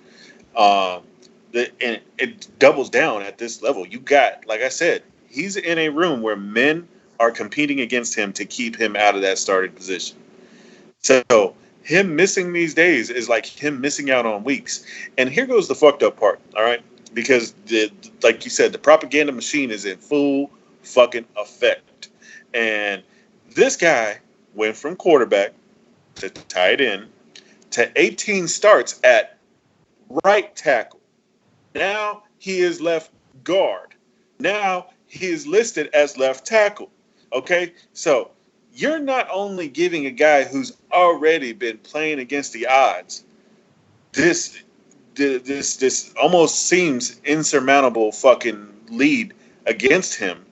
And it doubles down at this level. You got, like I said, he's in a room where men are competing against him to keep him out of that starting position. So him missing these days is like him missing out on weeks. And here goes the fucked up part, all right? Because, like you said, the propaganda machine is in full fucking effect. And this guy went from quarterback to tight end to 18 starts at right tackle. Now he is left guard. Now he is listed as left tackle. Okay? So you're not only giving a guy who's already been playing against the odds this almost seems insurmountable fucking lead against him.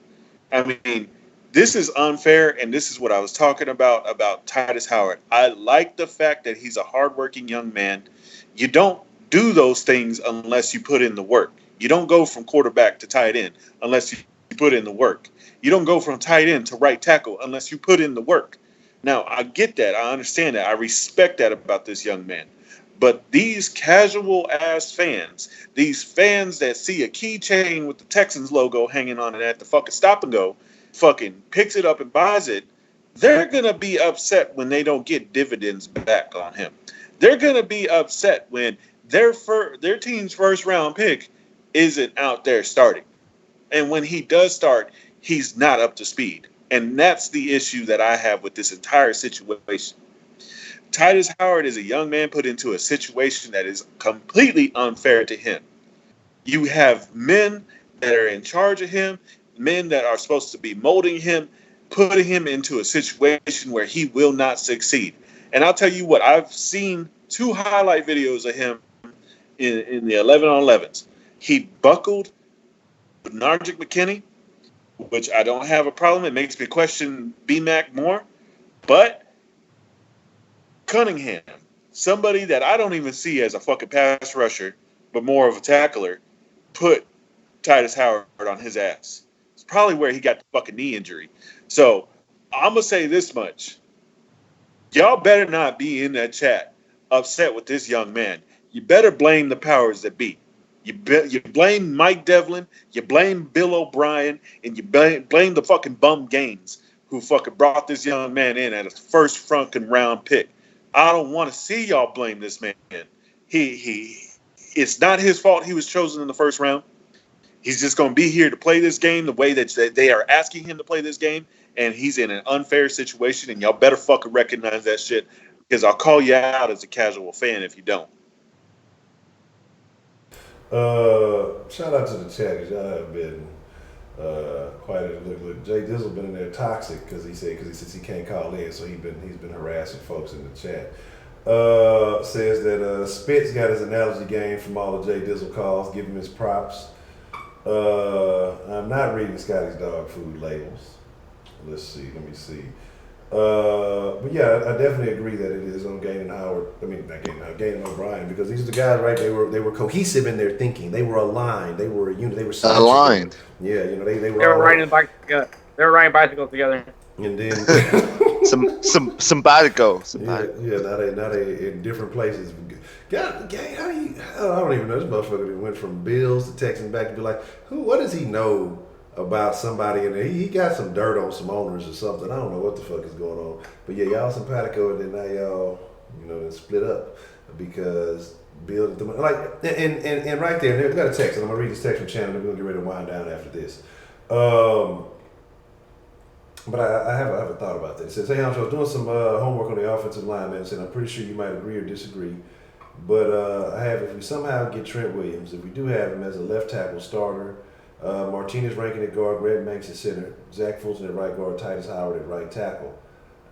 I mean, this is unfair, and this is what I was talking about Titus Howard. I like the fact that he's a hardworking young man. You don't do those things unless you put in the work. You don't go from quarterback to tight end unless you put in the work. You don't go from tight end to right tackle unless you put in the work. Now, I get that. I understand that. I respect that about this young man. But these casual ass fans, these fans that see a keychain with the Texans logo hanging on it at the fucking stop and go, fucking picks it up and buys it, they're going to be upset when they don't get dividends back on him. They're going to be upset when their team's first round pick isn't out there starting. And when he does start, he's not up to speed. And that's the issue that I have with this entire situation. Titus Howard is a young man put into a situation that is completely unfair to him. You have men that are in charge of him, men that are supposed to be molding him, putting him into a situation where he will not succeed. And I'll tell you what, I've seen 2 highlight videos of him in the 11-on-11s. He buckled Nargic McKinney, which I don't have a problem. It makes me question B-Mac more. But Cunningham, somebody that I don't even see as a fucking pass rusher, but more of a tackler, put Titus Howard on his ass. It's probably where he got the fucking knee injury. So I'm going to say this much. Y'all better not be in that chat upset with this young man. You better blame the powers that be. You blame Mike Devlin, you blame Bill O'Brien, and you blame the fucking bum Gaines who fucking brought this young man in at a first fucking round pick. I don't want to see y'all blame this man. It's not his fault he was chosen in the first round. He's just going to be here to play this game the way that they are asking him to play this game, and he's in an unfair situation, and y'all better fucking recognize that shit, because I'll call you out as a casual fan if you don't. Shout out to the chat, because y'all have been quite a look. Jay Dizzle been in there toxic because he says he can't call in, so he's been harassing folks in the chat. Says that Spitz got his analogy game from all the Jay Dizzle calls. Give him his props. I'm not reading Scotty's dog food labels. Let me see. But yeah, I definitely agree that it is on Gain and Howard. I mean, not Gain and O'Brien, because these are the guys, right? They were cohesive in their thinking. They were aligned. They were a unit. They were symmetrical. Aligned. Yeah, they were. They were riding bikes together. They were riding bicycles together. And then somebody go. Yeah. Now they in different places. God, how do you? I don't even know. This motherfucker went from Bills to Texans back to be like, what does he know about somebody in there? He got some dirt on some owners or something. I don't know what the fuck is going on. But yeah, y'all simpatico, and then now y'all, then split up because Bill, like, and right there, we got a text, and I'm gonna read this text from Shannon, and we're gonna get ready to wind down after this. But I have a thought about this. It says, hey, Honcho, I was doing some homework on the offensive line, man, and I'm pretty sure you might agree or disagree. But I have, if we somehow get Trent Williams, if we do have him as a left tackle starter, Martinez Rankin at guard, Red Manx at center, Zach Fulton at right guard, Titus Howard at right tackle.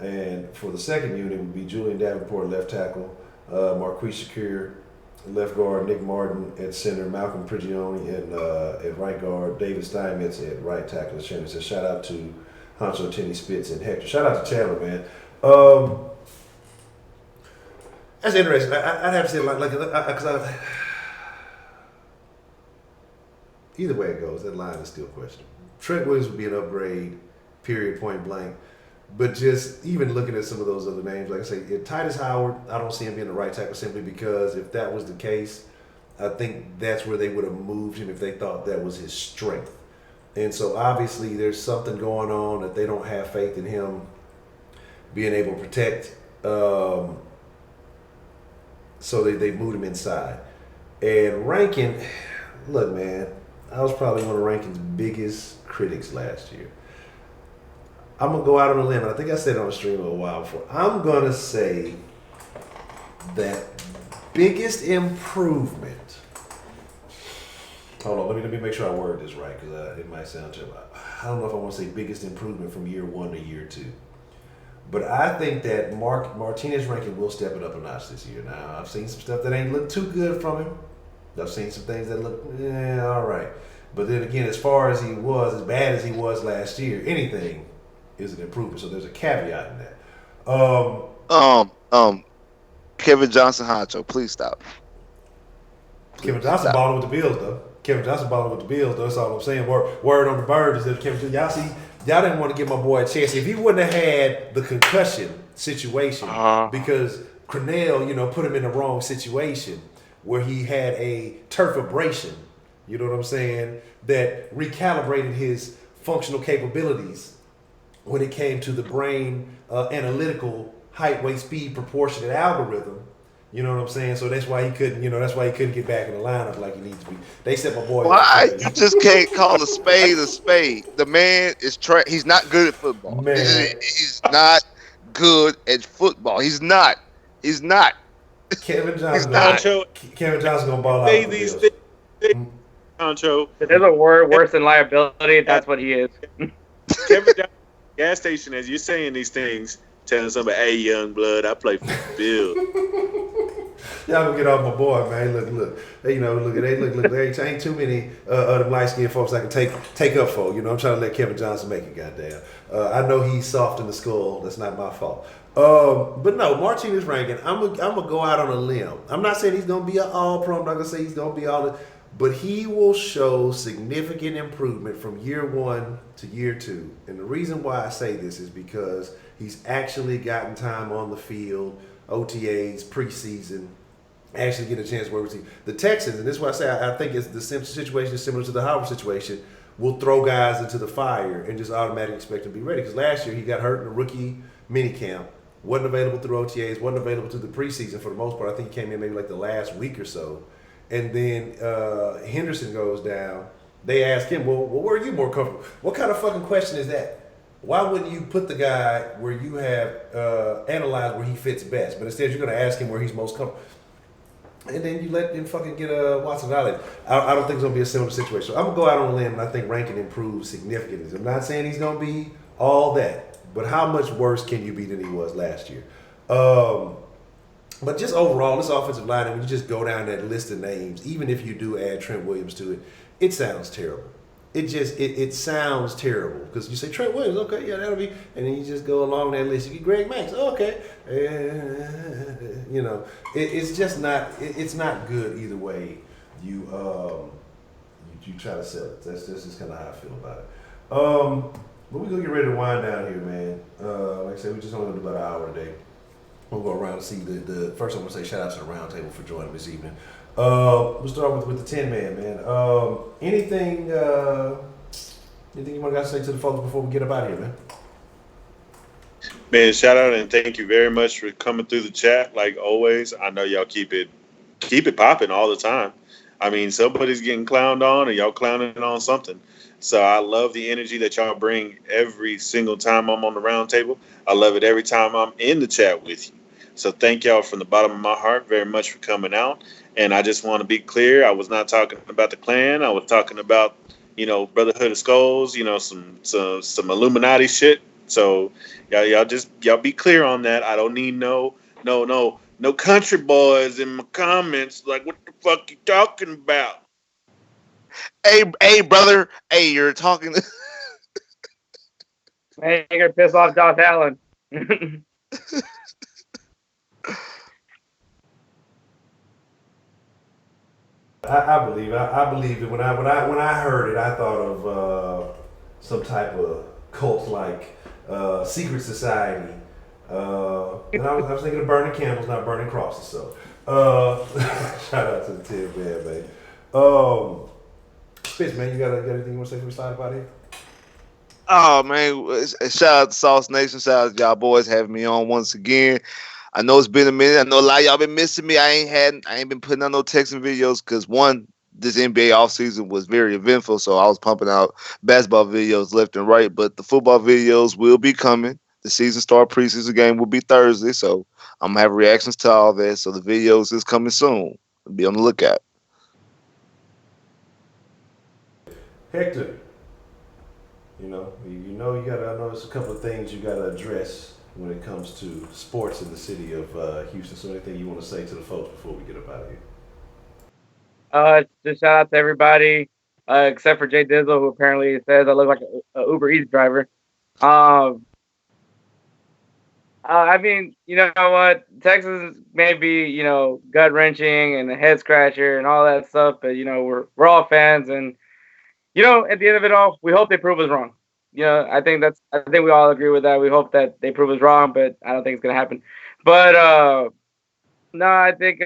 And for the second unit, it would be Julian Davenport left tackle, Marquise Shakir left guard, Nick Martin at center, Malcolm Prigioni at right guard, David Steinmetz at right tackle. As Shannon says, shout out to Honcho, Tenny, Spitz, and Hector. Shout out to Chandler, man. That's interesting. I'd have to say, because either way it goes, that line is still questionable. Trent Williams would be an upgrade, period, point blank. But just even looking at some of those other names, like I say, Titus Howard, I don't see him being the right tackle simply because if that was the case, I think that's where they would have moved him if they thought that was his strength. And so obviously there's something going on that they don't have faith in him being able to protect. So they moved him inside. And Rankin, look, man, I was probably one of Rankin's biggest critics last year. I'm going to go out on a limb, and I think I said it on the stream a while before. I'm going to say that biggest improvement. Hold on, let me make sure I word this right, because it might sound too. I don't know if I want to say biggest improvement from year 1 to year 2. But I think that Martinez Rankin will step it up a notch this year. Now, I've seen some stuff that ain't looked too good from him. I've seen some things that look, all right. But then again, as far as he was, as bad as he was last year, anything is an improvement. So there's a caveat in that. Kevin Johnson, Honcho, please stop. Kevin Johnson balling with the Bills, though. That's all I'm saying. Word on the bird is that Kevin Johnson, y'all didn't want to give my boy a chance. If he wouldn't have had the concussion situation Uh-huh. because Cornell, put him in the wrong situation where he had a turf abrasion. You know what I'm saying? That recalibrated his functional capabilities when it came to the brain analytical height, weight, speed, proportionate algorithm. You know what I'm saying? So that's why he couldn't. That's why he couldn't get back in the lineup like he needs to be. They set my boy. Why you just can't call a spade a spade? The man is he's not good at football. Man. He's not good at football. He's not. He's not. Kevin He's Johnson not. gonna Honcho, Kevin Johnson gonna ball out say for the these Bills. things, Honcho. If there's a word worse than liability, that's what he is. Kevin Johnson, gas station, as you're saying these things, telling somebody, "Hey, young blood, I play for the Bills." Y'all gonna get off my boy, man. Look. Hey, look. There ain't too many of them light skinned folks I can take up for. I'm trying to let Kevin Johnson make it. Goddamn. I know he's soft in the skull. That's not my fault. But no, Martinez ranking. I'm gonna go out on a limb. I'm not saying he's gonna be an all pro. I'm not gonna say he's gonna be all. But he will show significant improvement from year 1 to year 2. And the reason why I say this is because he's actually gotten time on the field, OTAs, preseason, actually get a chance to work with the team. The Texans, and this is why I say I think it's the situation is similar to the Howard situation, will throw guys into the fire and just automatically expect them to be ready. Because last year he got hurt in a rookie minicamp, wasn't available through OTAs, wasn't available through the preseason for the most part. I think he came in maybe like the last week or so. And then Henderson goes down. They ask him, well, where are you more comfortable? What kind of fucking question is that? Why wouldn't you put the guy where you have analyzed where he fits best? But instead, you're going to ask him where he's most comfortable. And then you let him fucking get Watson out. I don't think it's going to be a similar situation. So I'm going to go out on a limb, and I think ranking improves significantly. I'm not saying he's going to be all that, but how much worse can you be than he was last year? But just overall, this offensive line, when you just go down that list of names, even if you do add Trent Williams to it, it sounds terrible. It sounds terrible because you say Trent Williams, okay, yeah, that'll be, and then you just go along that list. You get Greg Max, okay, it's just not. It's not good either way. You try to sell it. That's just kind of how I feel about it. But we're gonna get ready to wind down here, man. Like I said, we just only gonna do about an hour today. We'll go around and see the first. I'm gonna say shout out to the round table for joining this evening. We'll start with the 10-man, man. Anything you want to say to the folks before we get up out of here, man? Man, shout out and thank you very much for coming through the chat. Like always, I know y'all keep it popping all the time. I mean, somebody's getting clowned on, or y'all clowning on something. So I love the energy that y'all bring every single time I'm on the round table. I love it every time I'm in the chat with you. So thank y'all from the bottom of my heart very much for coming out. And I just want to be clear, I was not talking about the Klan. I was talking about, Brotherhood of Skulls, some Illuminati shit. So y'all be clear on that. I don't need no country boys in my comments like, what the fuck you talking about? Hey, brother. Hey, you're talking. Man, you're gonna piss off Josh Allen. I believe it. When I heard it, I thought of some type of cult like secret society. And I was thinking of burning candles, not burning crosses. So shout out to the 10-man, man. Spitz, man, you got anything you want to say for we slide about here? Oh man, shout out to Sauce Nation. Shout out to y'all boys having me on once again. I know it's been a minute. I know a lot of y'all been missing me. I ain't been putting out no Texan videos because one, this NBA offseason was very eventful, so I was pumping out basketball videos left and right. But the football videos will be coming. The season start preseason game will be Thursday, so I'm gonna have reactions to all that. So the videos is coming soon. Be on the lookout. Hector, you gotta. I know there's a couple of things you gotta address when it comes to sports in the city of Houston. So anything you want to say to the folks before we get up out of here? Just shout out to everybody, except for Jay Dizzle, who apparently says I look like a Uber Eats driver. I mean, you know what? Texas may be, gut wrenching and a head scratcher and all that stuff, but we're all fans, and at the end of it all, we hope they prove us wrong. I think we all agree with that. We hope that they prove us wrong, but I don't think it's gonna happen. But no, I think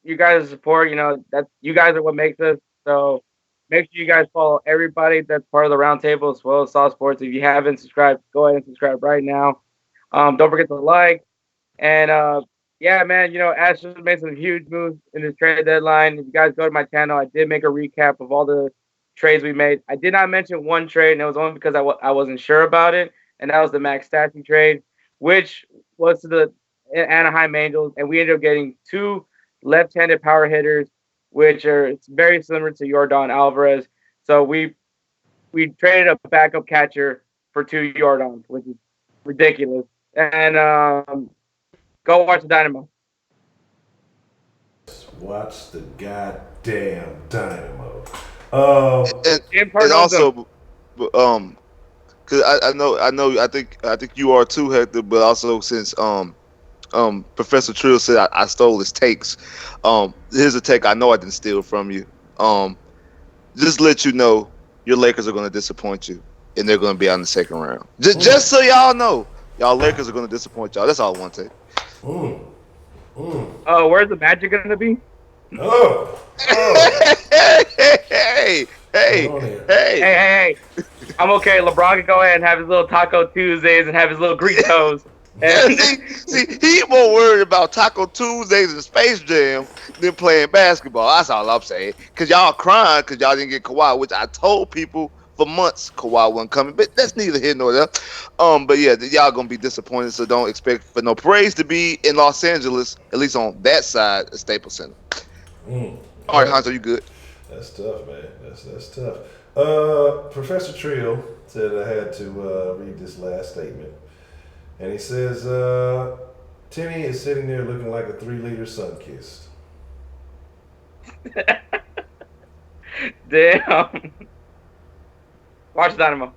you guys' support, that you guys are what makes us. So make sure you guys follow everybody that's part of the roundtable as well as Saw Sports. If you haven't subscribed, go ahead and subscribe right now. Don't forget to like. And yeah, man, Ash just made some huge moves in this trade deadline. If you guys go to my channel, I did make a recap of all the trades we made. I did not mention one trade, and it was only because I wasn't sure about it, and that was the Max Stassi trade, which was to the Anaheim Angels, and we ended up getting 2 left-handed power hitters, which it's very similar to Yordan Alvarez. So we traded a backup catcher for 2 Yordans, which is ridiculous. And go watch the Dynamo. Watch the goddamn Dynamo. And also, because I think you are too, Hector. But also since Professor Trill said I stole his takes. Here's a take I know I didn't steal from you. Just let you know your Lakers are going to disappoint you, and they're going to be out in the second round. Just so y'all know, y'all Lakers are going to disappoint y'all. That's all I want to take. Where's the Magic going to be? Hey. I'm okay. LeBron can go ahead and have his little Taco Tuesdays and have his little Greek toes. And see, he more worried about Taco Tuesdays and Space Jam than playing basketball. That's all I'm saying. Because y'all crying because y'all didn't get Kawhi, which I told people for months Kawhi wasn't coming. But that's neither here nor there. But yeah, y'all going to be disappointed, so don't expect for no praise to be in Los Angeles, at least on that side of Staples Center. All right, Honcho, you good? That's tough, man. That's tough. Professor Trill said I had to read this last statement. And he says, Timmy is sitting there looking like a 3-liter sun-kissed. Damn. Watch Dynamo.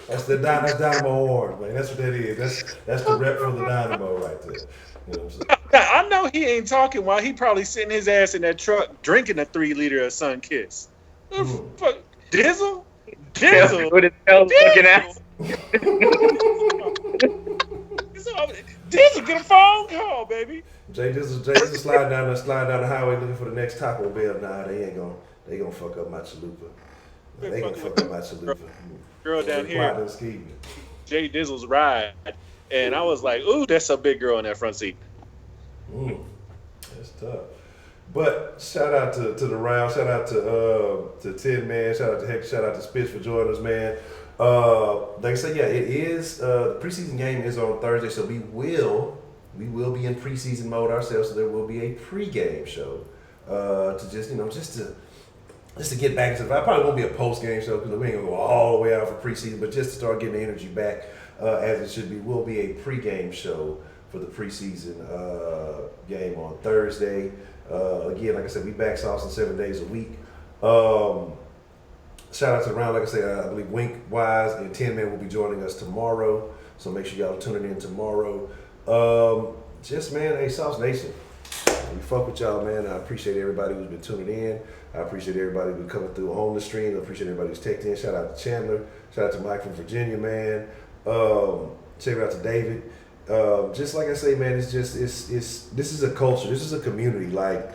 That's Dynamo orange, man. That's what that is. That's the rep for the Dynamo right there. You know what I'm saying? I know he ain't talking while he probably sitting his ass in that truck drinking a 3-liter of Sun Kiss. Fuck, Dizzle? With his tail looking at. Dizzle, get a phone call, baby. Jay Dizzle sliding down the highway looking for the next Taco Bell. Nah, they gonna fuck up my chalupa. They gonna fuck up my chalupa. Girl down here, Jay Dizzle's ride, and I was like, ooh, that's a big girl in that front seat. That's tough. But shout out to the round, shout out to Tin Man, shout out to Heck, shout out to Spitz for joining us, man. Like I said, yeah, it is the preseason game is on Thursday, so we will be in preseason mode ourselves. So there will be a pregame show to just to get back into the. I probably won't be a post game show because we ain't gonna go all the way out for preseason, but just to start getting the energy back as it should be. Will be a pregame show for the preseason game on Thursday. Again, like I said, we back saucing 7 days a week. Shout out to the round. Like I said, I believe Wink, Wise, and Tin Man will be joining us tomorrow. So make sure y'all are tuning in tomorrow. Hey, Sauce Nation. We fuck with y'all, man. I appreciate everybody who's been tuning in. I appreciate everybody who's been coming through on the stream. I appreciate everybody who's texting in. Shout out to Chandler. Shout out to Mike from Virginia, man. Check out to David. Just like I say, man, this is a culture. This is a community. Like,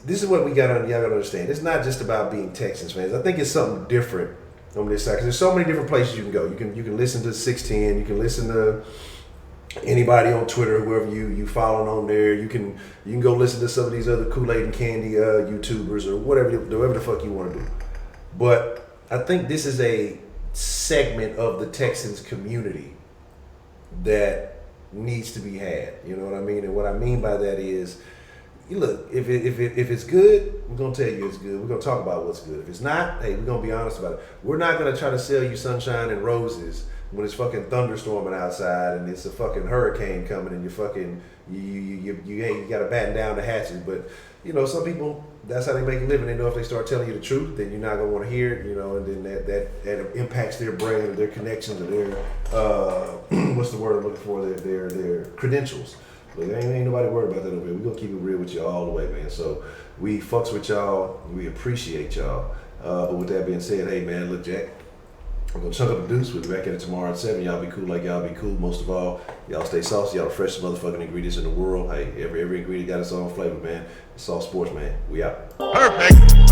this is what y'all gotta understand. It's not just about being Texans fans. I think it's something different on this side. Cause there's so many different places you can go. You can listen to 610. You can listen to anybody on Twitter, whoever you following on there. You can go listen to some of these other Kool-Aid and Candy YouTubers or whatever the fuck you want to do. But I think this is a segment of the Texans community that needs to be had. You know what I mean? And what I mean by that is, look, if it's good, we're gonna tell you it's good. We're gonna talk about what's good. If it's not, hey, we're gonna be honest about it. We're not gonna try to sell you sunshine and roses when it's fucking thunderstorming outside and it's a fucking hurricane coming and you gotta batten down the hatches. But some people, that's how they make a living. They know if they start telling you the truth, then you're not gonna want to hear it. And then that impacts their brain or their connections or their what's the word I'm looking for? Their credentials. Look, ain't nobody worried about that over here. We're gonna keep it real with you all the way, man. So we fucks with y'all. We appreciate y'all. But with that being said, hey man, look, Jack, I'm gonna chunk up the deuce. We'll be back at it tomorrow at 7. Y'all be cool like y'all be cool. Most of all, y'all stay saucy. Y'all the freshest motherfucking ingredients in the world. Hey, every ingredient got its own flavor, man. It's all sports, man. We out. Perfect.